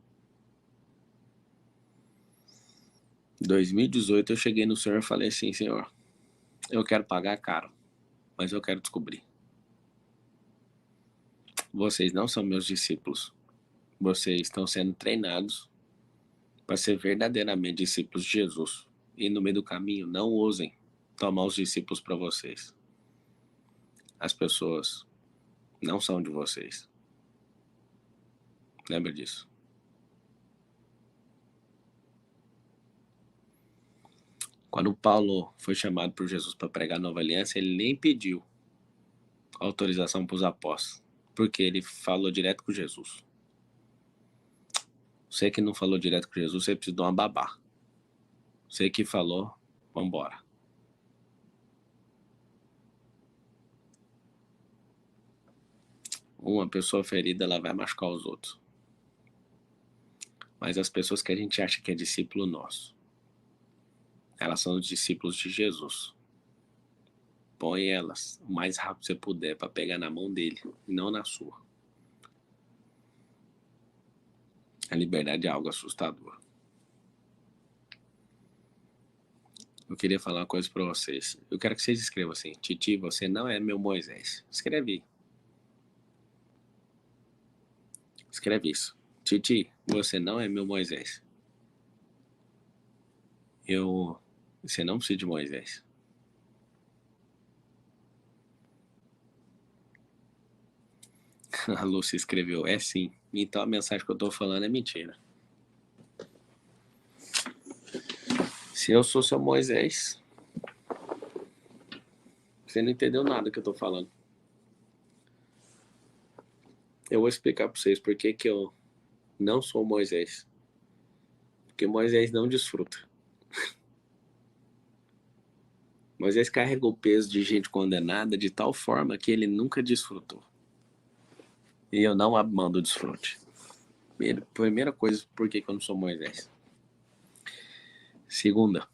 Em 2018 eu cheguei no Senhor e falei assim, Senhor, eu quero pagar caro, mas eu quero descobrir. Vocês não são meus discípulos. Vocês estão sendo treinados para ser verdadeiramente discípulos de Jesus. E no meio do caminho, não ousem tomar os discípulos para vocês. As pessoas não são de vocês. Lembra disso. Quando Paulo foi chamado por Jesus para pregar a nova aliança, ele nem pediu autorização para os apóstolos, porque ele falou direto com Jesus. Você que não falou direto com Jesus, você precisa de uma babá. Você que falou, vambora. Uma pessoa ferida, ela vai machucar os outros. Mas as pessoas que a gente acha que é discípulo nosso, elas são os discípulos de Jesus. Põe elas o mais rápido que você puder para pegar na mão dele e não na sua. A liberdade é algo assustador. Eu queria falar uma coisa para vocês. Eu quero que vocês escrevam assim: Titi, você não é meu Moisés. Escreve aí. Escreve isso. Titi, você não é meu Moisés. Você não precisa de Moisés. A Lúcia escreveu, é sim. Então a mensagem que eu tô falando é mentira. Se eu sou seu Moisés, você não entendeu nada que eu tô falando. Eu vou explicar para vocês por que eu não sou Moisés. Porque Moisés não desfruta. Moisés carregou o peso de gente condenada de tal forma que ele nunca desfrutou. E eu não abro mão do desfrute. Primeira coisa, por que eu não sou Moisés? Segunda,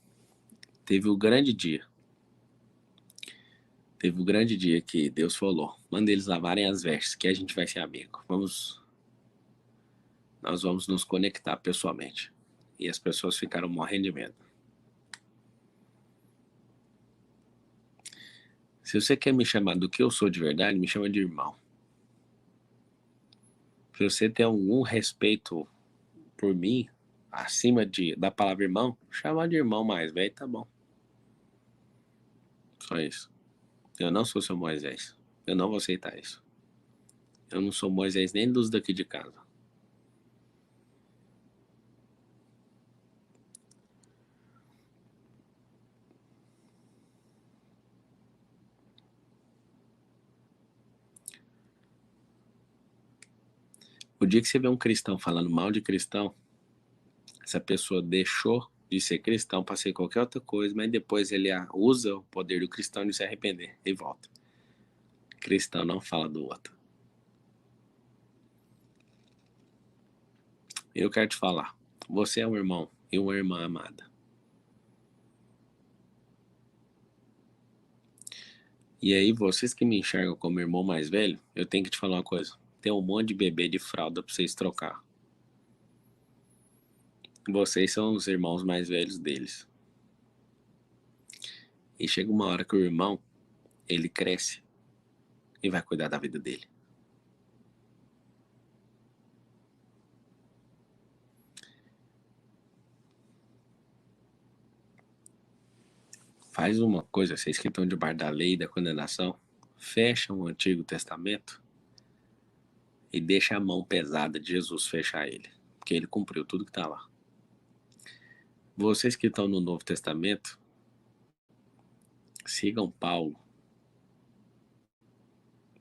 teve o grande dia. Teve o grande dia que Deus falou, manda eles lavarem as vestes, que a gente vai ser amigo. Nós vamos nos conectar pessoalmente. E as pessoas ficaram morrendo de medo. Se você quer me chamar do que eu sou de verdade, me chama de irmão. Se você tem algum respeito por mim, acima da palavra irmão, chama de irmão mais velho, tá bom. Só isso. Eu não sou seu Moisés. Eu não vou aceitar isso. Eu não sou Moisés nem dos daqui de casa. O dia que você vê um cristão falando mal de cristão, essa pessoa deixou de ser cristão para ser qualquer outra coisa, mas depois ele usa o poder do cristão de se arrepender e volta. Cristão não fala do outro. Eu quero te falar, você é um irmão e uma irmã amada. E aí, vocês que me enxergam como irmão mais velho, eu tenho que te falar uma coisa. Tem um monte de bebê de fralda pra vocês trocar. Vocês são os irmãos mais velhos deles. E chega uma hora que o irmão, ele cresce e vai cuidar da vida dele. Faz uma coisa, vocês que estão debaixo da lei e da condenação, fecha o Antigo Testamento e deixa a mão pesada de Jesus fechar ele, porque ele cumpriu tudo que está lá. Vocês que estão no Novo Testamento, sigam Paulo.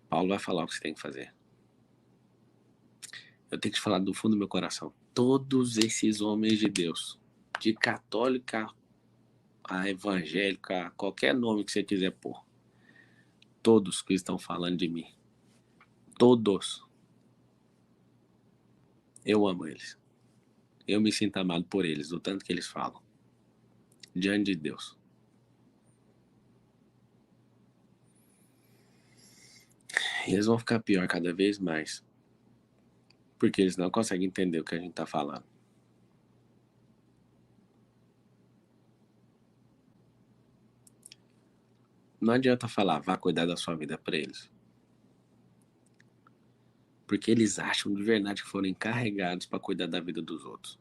Paulo vai falar o que você tem que fazer. Eu tenho que te falar do fundo do meu coração. Todos esses homens de Deus, de católica a evangélica, a qualquer nome que você quiser pôr, todos que estão falando de mim, todos, eu amo eles. Eu me sinto amado por eles, do tanto que eles falam. Diante de Deus. E eles vão ficar pior cada vez mais. Porque eles não conseguem entender o que a gente tá falando. Não adianta falar, vá cuidar da sua vida pra eles. Porque eles acham de verdade que foram encarregados pra cuidar da vida dos outros.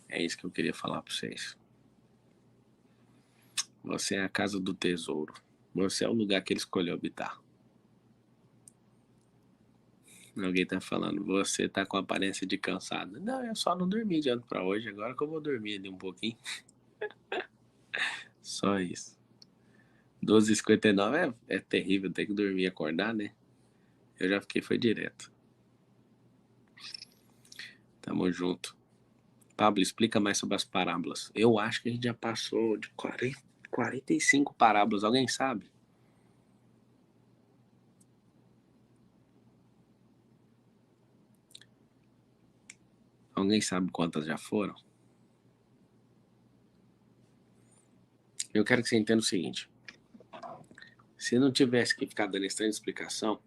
É isso que eu queria falar pra vocês. Você é a casa do tesouro. Você é o lugar que ele escolheu habitar. Alguém tá falando, você tá com aparência de cansado. Não, eu só não dormi de ontem pra hoje. Agora que eu vou dormir ali um pouquinho. Só isso. 12h59 é terrível ter que dormir e acordar, né? Eu já fiquei, foi direto. Tamo junto. Pablo, explica mais sobre as parábolas. Eu acho que a gente já passou de 45 parábolas. Alguém sabe? Alguém sabe quantas já foram? Eu quero que você entenda o seguinte. Se não tivesse que ficar dando essa explicação,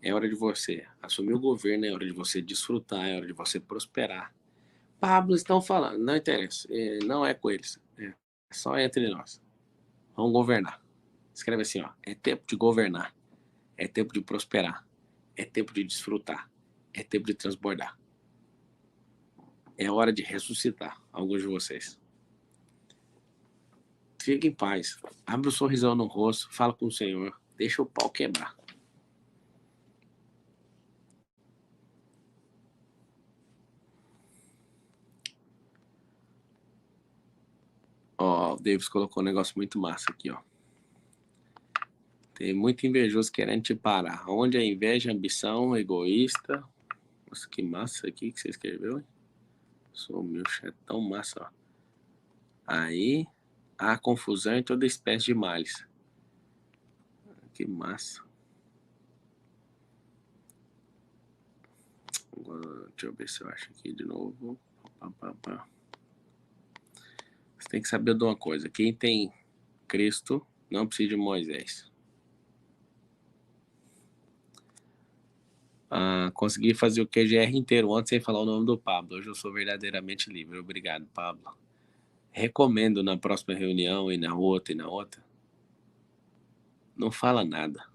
é hora de você assumir o governo, é hora de você desfrutar, é hora de você prosperar. Pablo, estão falando, não interessa, não é com eles, é só entre nós. Vamos governar. Escreve assim, ó, é tempo de governar, é tempo de prosperar, é tempo de desfrutar, é tempo de transbordar. É hora de ressuscitar alguns de vocês. Fique em paz, abre o sorrisão no rosto, fala com o Senhor, deixa o pau quebrar. Ó, o Davis colocou um negócio muito massa aqui, ó. Tem muito invejoso querendo te parar. Onde a inveja, ambição, egoísta. Nossa, que massa aqui que você escreveu, hein? Sou meu chatão massa, ó. Aí, há confusão em toda espécie de males. Que massa. Agora, deixa eu ver se eu acho aqui de novo. Você tem que saber de uma coisa. Quem tem Cristo não precisa de Moisés. Consegui fazer o QGR inteiro ontem sem falar o nome do Pablo. Hoje eu sou verdadeiramente livre. Obrigado, Pablo. Recomendo na próxima reunião e na outra e na outra. Não fala nada.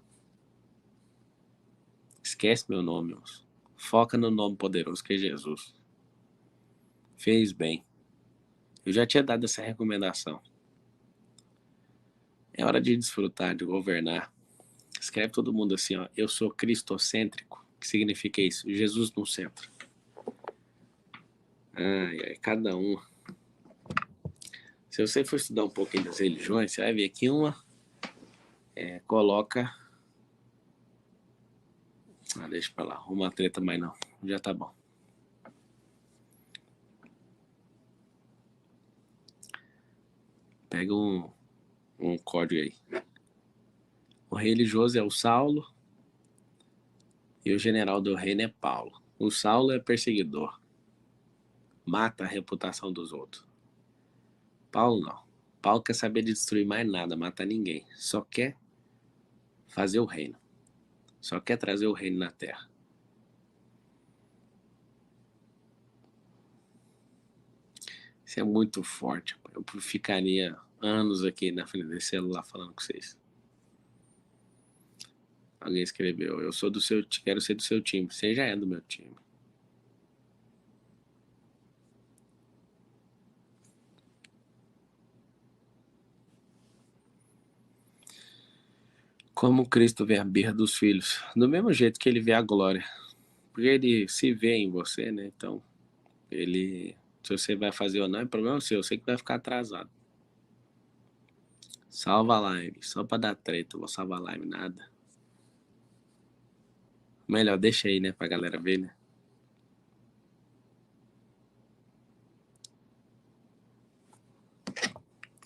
Esquece meu nome, moço. Foca no nome poderoso que é Jesus. Fez bem. Eu já tinha dado essa recomendação. É hora de desfrutar, de governar. Escreve todo mundo assim, ó. Eu sou cristocêntrico. O que significa isso? Jesus no centro. Ai, ai, cada um. Se você for estudar um pouquinho das religiões, você vai ver que uma coloca... deixa pra lá. Uma treta mais não. Já tá bom. Pega um código aí. O religioso é o Saulo e o general do reino é Paulo. O Saulo é perseguidor. Mata a reputação dos outros. Paulo não. Paulo quer saber de destruir mais nada, matar ninguém. Só quer fazer o reino. Só quer trazer o reino na terra. Isso é muito forte. Eu ficaria anos aqui na frente desse celular falando com vocês. Alguém escreveu, eu sou do seu, quero ser do seu time. Você já é do meu time. Como Cristo vê a birra dos filhos? Do mesmo jeito que ele vê a glória. Porque ele se vê em você, né? Então, ele... Se você vai fazer ou não, é problema seu. Eu sei que vai ficar atrasado. Salva a live. Só pra dar treta, eu vou salvar a live, nada. Melhor, deixa aí, né? Pra galera ver, né?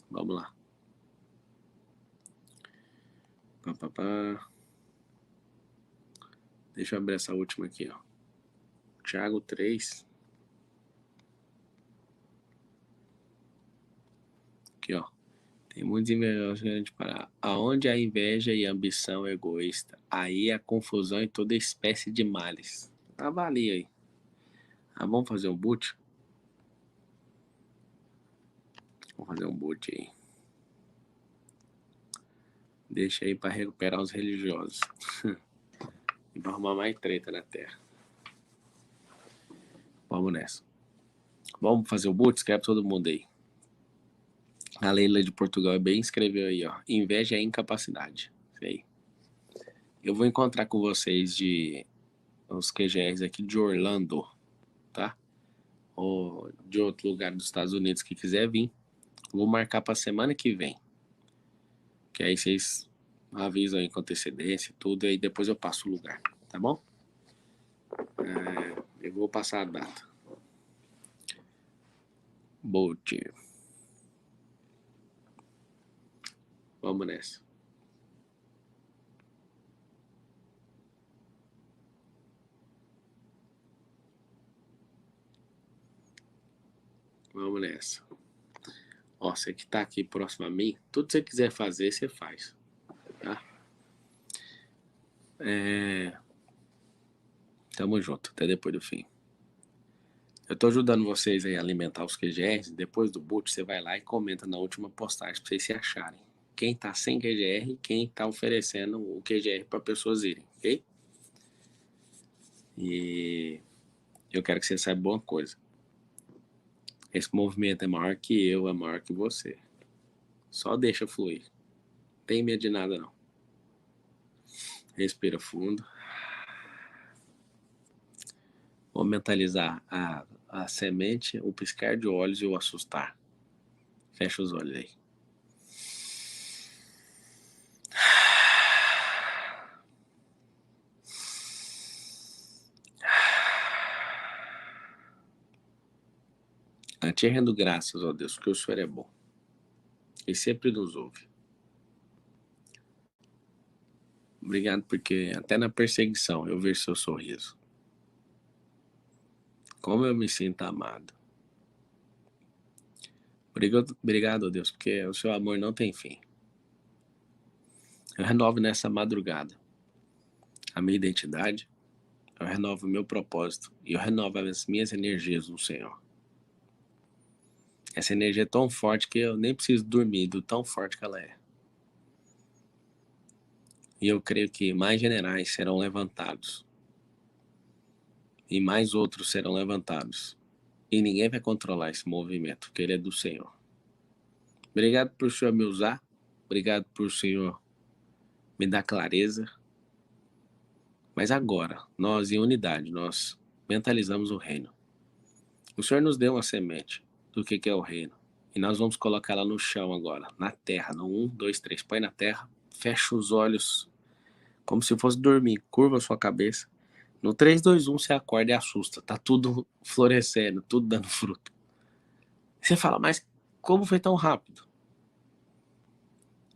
Vamos lá. Pá, pá, pá. Deixa eu abrir essa última aqui, ó. Tiago 3. Aqui, ó. Tem muitos invejosos que a gente parar. Aonde a inveja e a ambição egoísta, aí a confusão e toda espécie de males. Avalia aí. Ah, vamos fazer um boot? Vamos fazer um boot aí. Deixa aí pra recuperar os religiosos. E pra arrumar mais treta na terra. Vamos nessa. Vamos fazer o boot? Escreve todo mundo aí. A Leila de Portugal bem escreveu aí, ó. Inveja é incapacidade. Isso aí. Eu vou encontrar com vocês de os QGRs aqui de Orlando, tá? Ou de outro lugar dos Estados Unidos que quiser vir. Vou marcar pra semana que vem. Que aí vocês avisam aí com antecedência e tudo. E aí depois eu passo o lugar, tá bom? Eu vou passar a data. Boot. Vamos nessa. Vamos nessa. Ó, você que tá aqui próximo a mim, tudo que você quiser fazer, você faz. Tá? Tamo junto, até depois do fim. Eu tô ajudando vocês aí a alimentar os QGRs. Depois do boot, você vai lá e comenta na última postagem pra vocês se acharem. Quem tá sem QGR e quem tá oferecendo o QGR pra pessoas irem, ok? E eu quero que você saiba uma coisa. Esse movimento é maior que eu, é maior que você. Só deixa fluir. Não tem medo de nada, não. Respira fundo. Vou mentalizar a semente, o piscar de olhos e o assustar. Fecha os olhos aí. Eu te rendo graças, ó Deus, porque o Senhor é bom. E sempre nos ouve. Obrigado porque até na perseguição eu vejo seu sorriso. Como eu me sinto amado. Obrigado, Deus, porque o seu amor não tem fim. Eu renovo nessa madrugada a minha identidade, eu renovo o meu propósito e eu renovo as minhas energias no Senhor. Essa energia é tão forte que eu nem preciso dormir do tão forte que ela é. E eu creio que mais generais serão levantados. E mais outros serão levantados. E ninguém vai controlar esse movimento, porque ele é do Senhor. Obrigado por o Senhor me usar. Obrigado por o Senhor me dar clareza. Mas agora, nós em unidade, nós mentalizamos o reino. O Senhor nos deu uma semente do que é o reino. E nós vamos colocar ela no chão agora, na terra. No 1, 2, 3. Põe na terra, fecha os olhos, como se fosse dormir. Curva a sua cabeça. No 3, 2, 1, você acorda e assusta. Tá tudo florescendo, tudo dando fruto. Você fala, mas como foi tão rápido?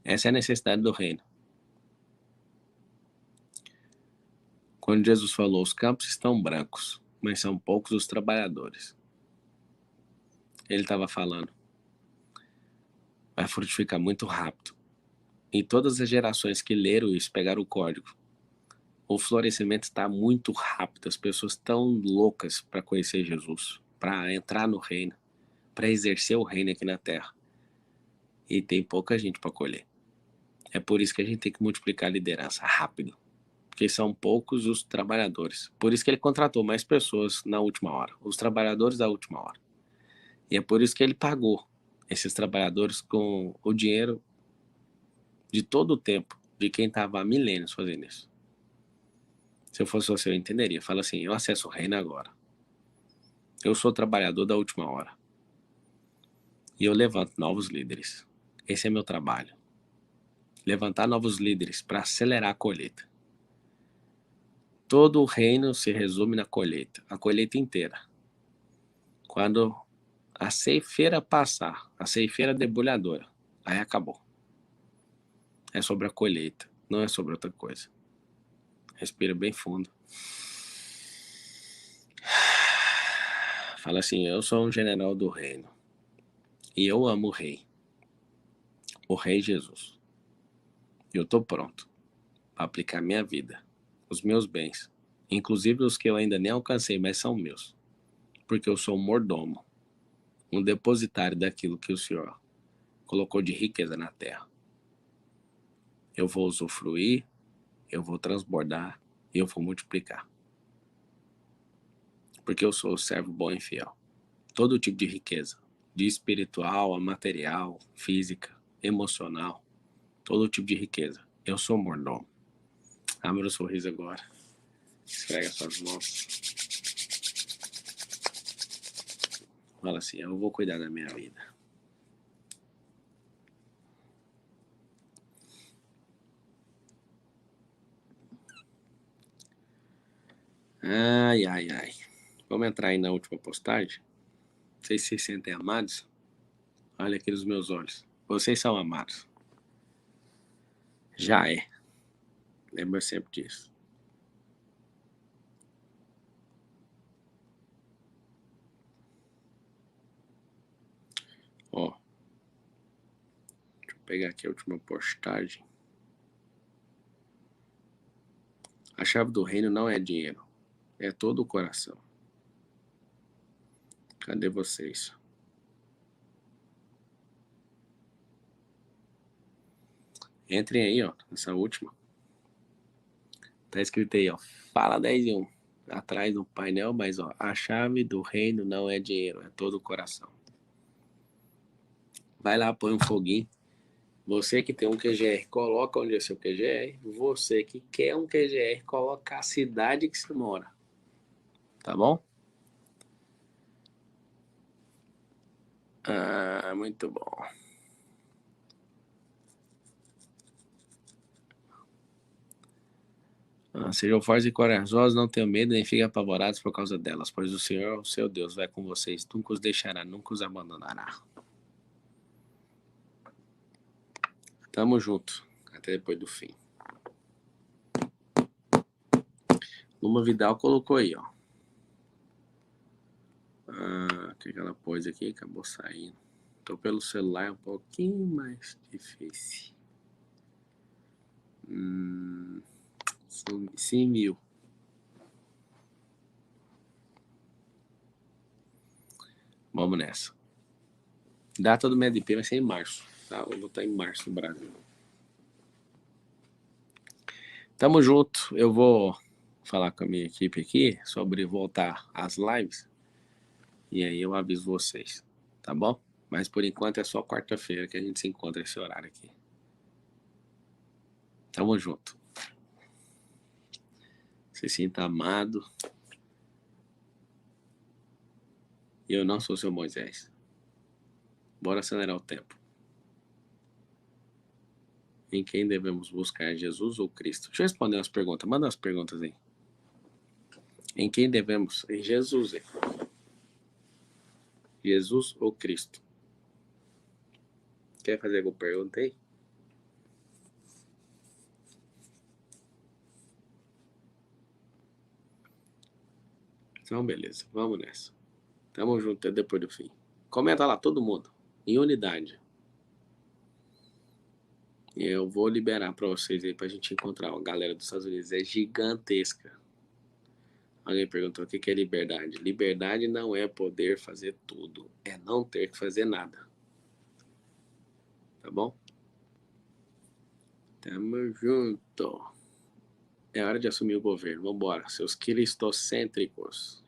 Essa é a necessidade do reino. Quando Jesus falou, os campos estão brancos, mas são poucos os trabalhadores. Ele estava falando, vai frutificar muito rápido. E todas as gerações que leram isso, pegaram o código. O florescimento está muito rápido, as pessoas estão loucas para conhecer Jesus, para entrar no reino, para exercer o reino aqui na terra. E tem pouca gente para colher. É por isso que a gente tem que multiplicar a liderança rápido. Porque são poucos os trabalhadores. Por isso que ele contratou mais pessoas na última hora. Os trabalhadores da última hora. E é por isso que ele pagou esses trabalhadores com o dinheiro de todo o tempo de quem estava há milênios fazendo isso. Se eu fosse você, eu entenderia. Fala assim, eu acesso o reino agora. Eu sou trabalhador da última hora. E eu levanto novos líderes. Esse é meu trabalho. levantar novos líderes para acelerar a colheita. Todo o reino se resume na colheita, a colheita inteira. Quando a ceifeira passar, a ceifeira debulhadora, aí acabou. É sobre a colheita, não é sobre outra coisa. Respira bem fundo. Fala assim, eu sou um general do reino. E eu amo o rei Jesus. Eu tô pronto para aplicar minha vida, os meus bens, inclusive os que eu ainda nem alcancei, mas são meus. Porque eu sou um mordomo, um depositário daquilo que o Senhor colocou de riqueza na terra. Eu vou usufruir, eu vou transbordar e eu vou multiplicar. Porque eu sou o servo bom e fiel. Todo tipo de riqueza, de espiritual a material, física, emocional, todo tipo de riqueza. Eu sou mordomo. Abra o sorriso agora. Esfrega suas mãos. Fala assim, eu vou cuidar da minha vida. Ai, ai, ai. Vamos entrar aí na última postagem? Vocês se sentem amados? Olha aqui nos meus olhos. Vocês são amados. Já é. Lembra sempre disso. Ó. Deixa eu pegar aqui a última postagem. A chave do reino não é dinheiro. É todo o coração. Cadê vocês? Entrem aí, ó. Nessa última. Tá escrito aí, ó. Fala 10 e 1. Atrás do painel, mas ó. A chave do reino não é dinheiro. É todo o coração. Vai lá, põe um foguinho. Você que tem um QGR, coloca onde é seu QGR. Você que quer um QGR, coloca a cidade que você mora. Tá bom? Ah, muito bom. Sejam fortes e corajosos, não tenham medo, nem fiquem apavorados por causa delas, pois o Senhor, o seu Deus, vai com vocês, nunca os deixará, nunca os abandonará. Tamo junto, até depois do fim. Luma Vidal colocou aí, ó. O que ela pôs aqui? Acabou saindo. Tô pelo celular um pouquinho mais difícil. Sumiu. Vamos nessa. Data do MedP vai ser em março. Tá? Vou botar em março no Brasil. Tamo junto. Eu vou falar com a minha equipe aqui sobre voltar às lives. E aí eu aviso vocês. Tá bom? Mas por enquanto é só quarta-feira que a gente se encontra esse horário aqui. Tamo junto. Se sinta amado. E eu não sou seu Moisés. Bora acelerar o tempo. Em quem devemos buscar, Jesus ou Cristo? Deixa eu responder umas perguntas. Manda umas perguntas aí. Em quem devemos? Em Jesus. Hein? Jesus ou Cristo? Quer fazer alguma pergunta aí? Então, beleza. Vamos nessa. Tamo junto até depois do fim. Comenta lá, todo mundo. Em unidade. E eu vou liberar pra vocês aí pra gente encontrar. A galera dos Estados Unidos é gigantesca. Alguém perguntou o que é liberdade. Liberdade não é poder fazer tudo. É não ter que fazer nada. Tá bom? Tamo junto. É hora de assumir o governo. Vambora, seus cristocêntricos.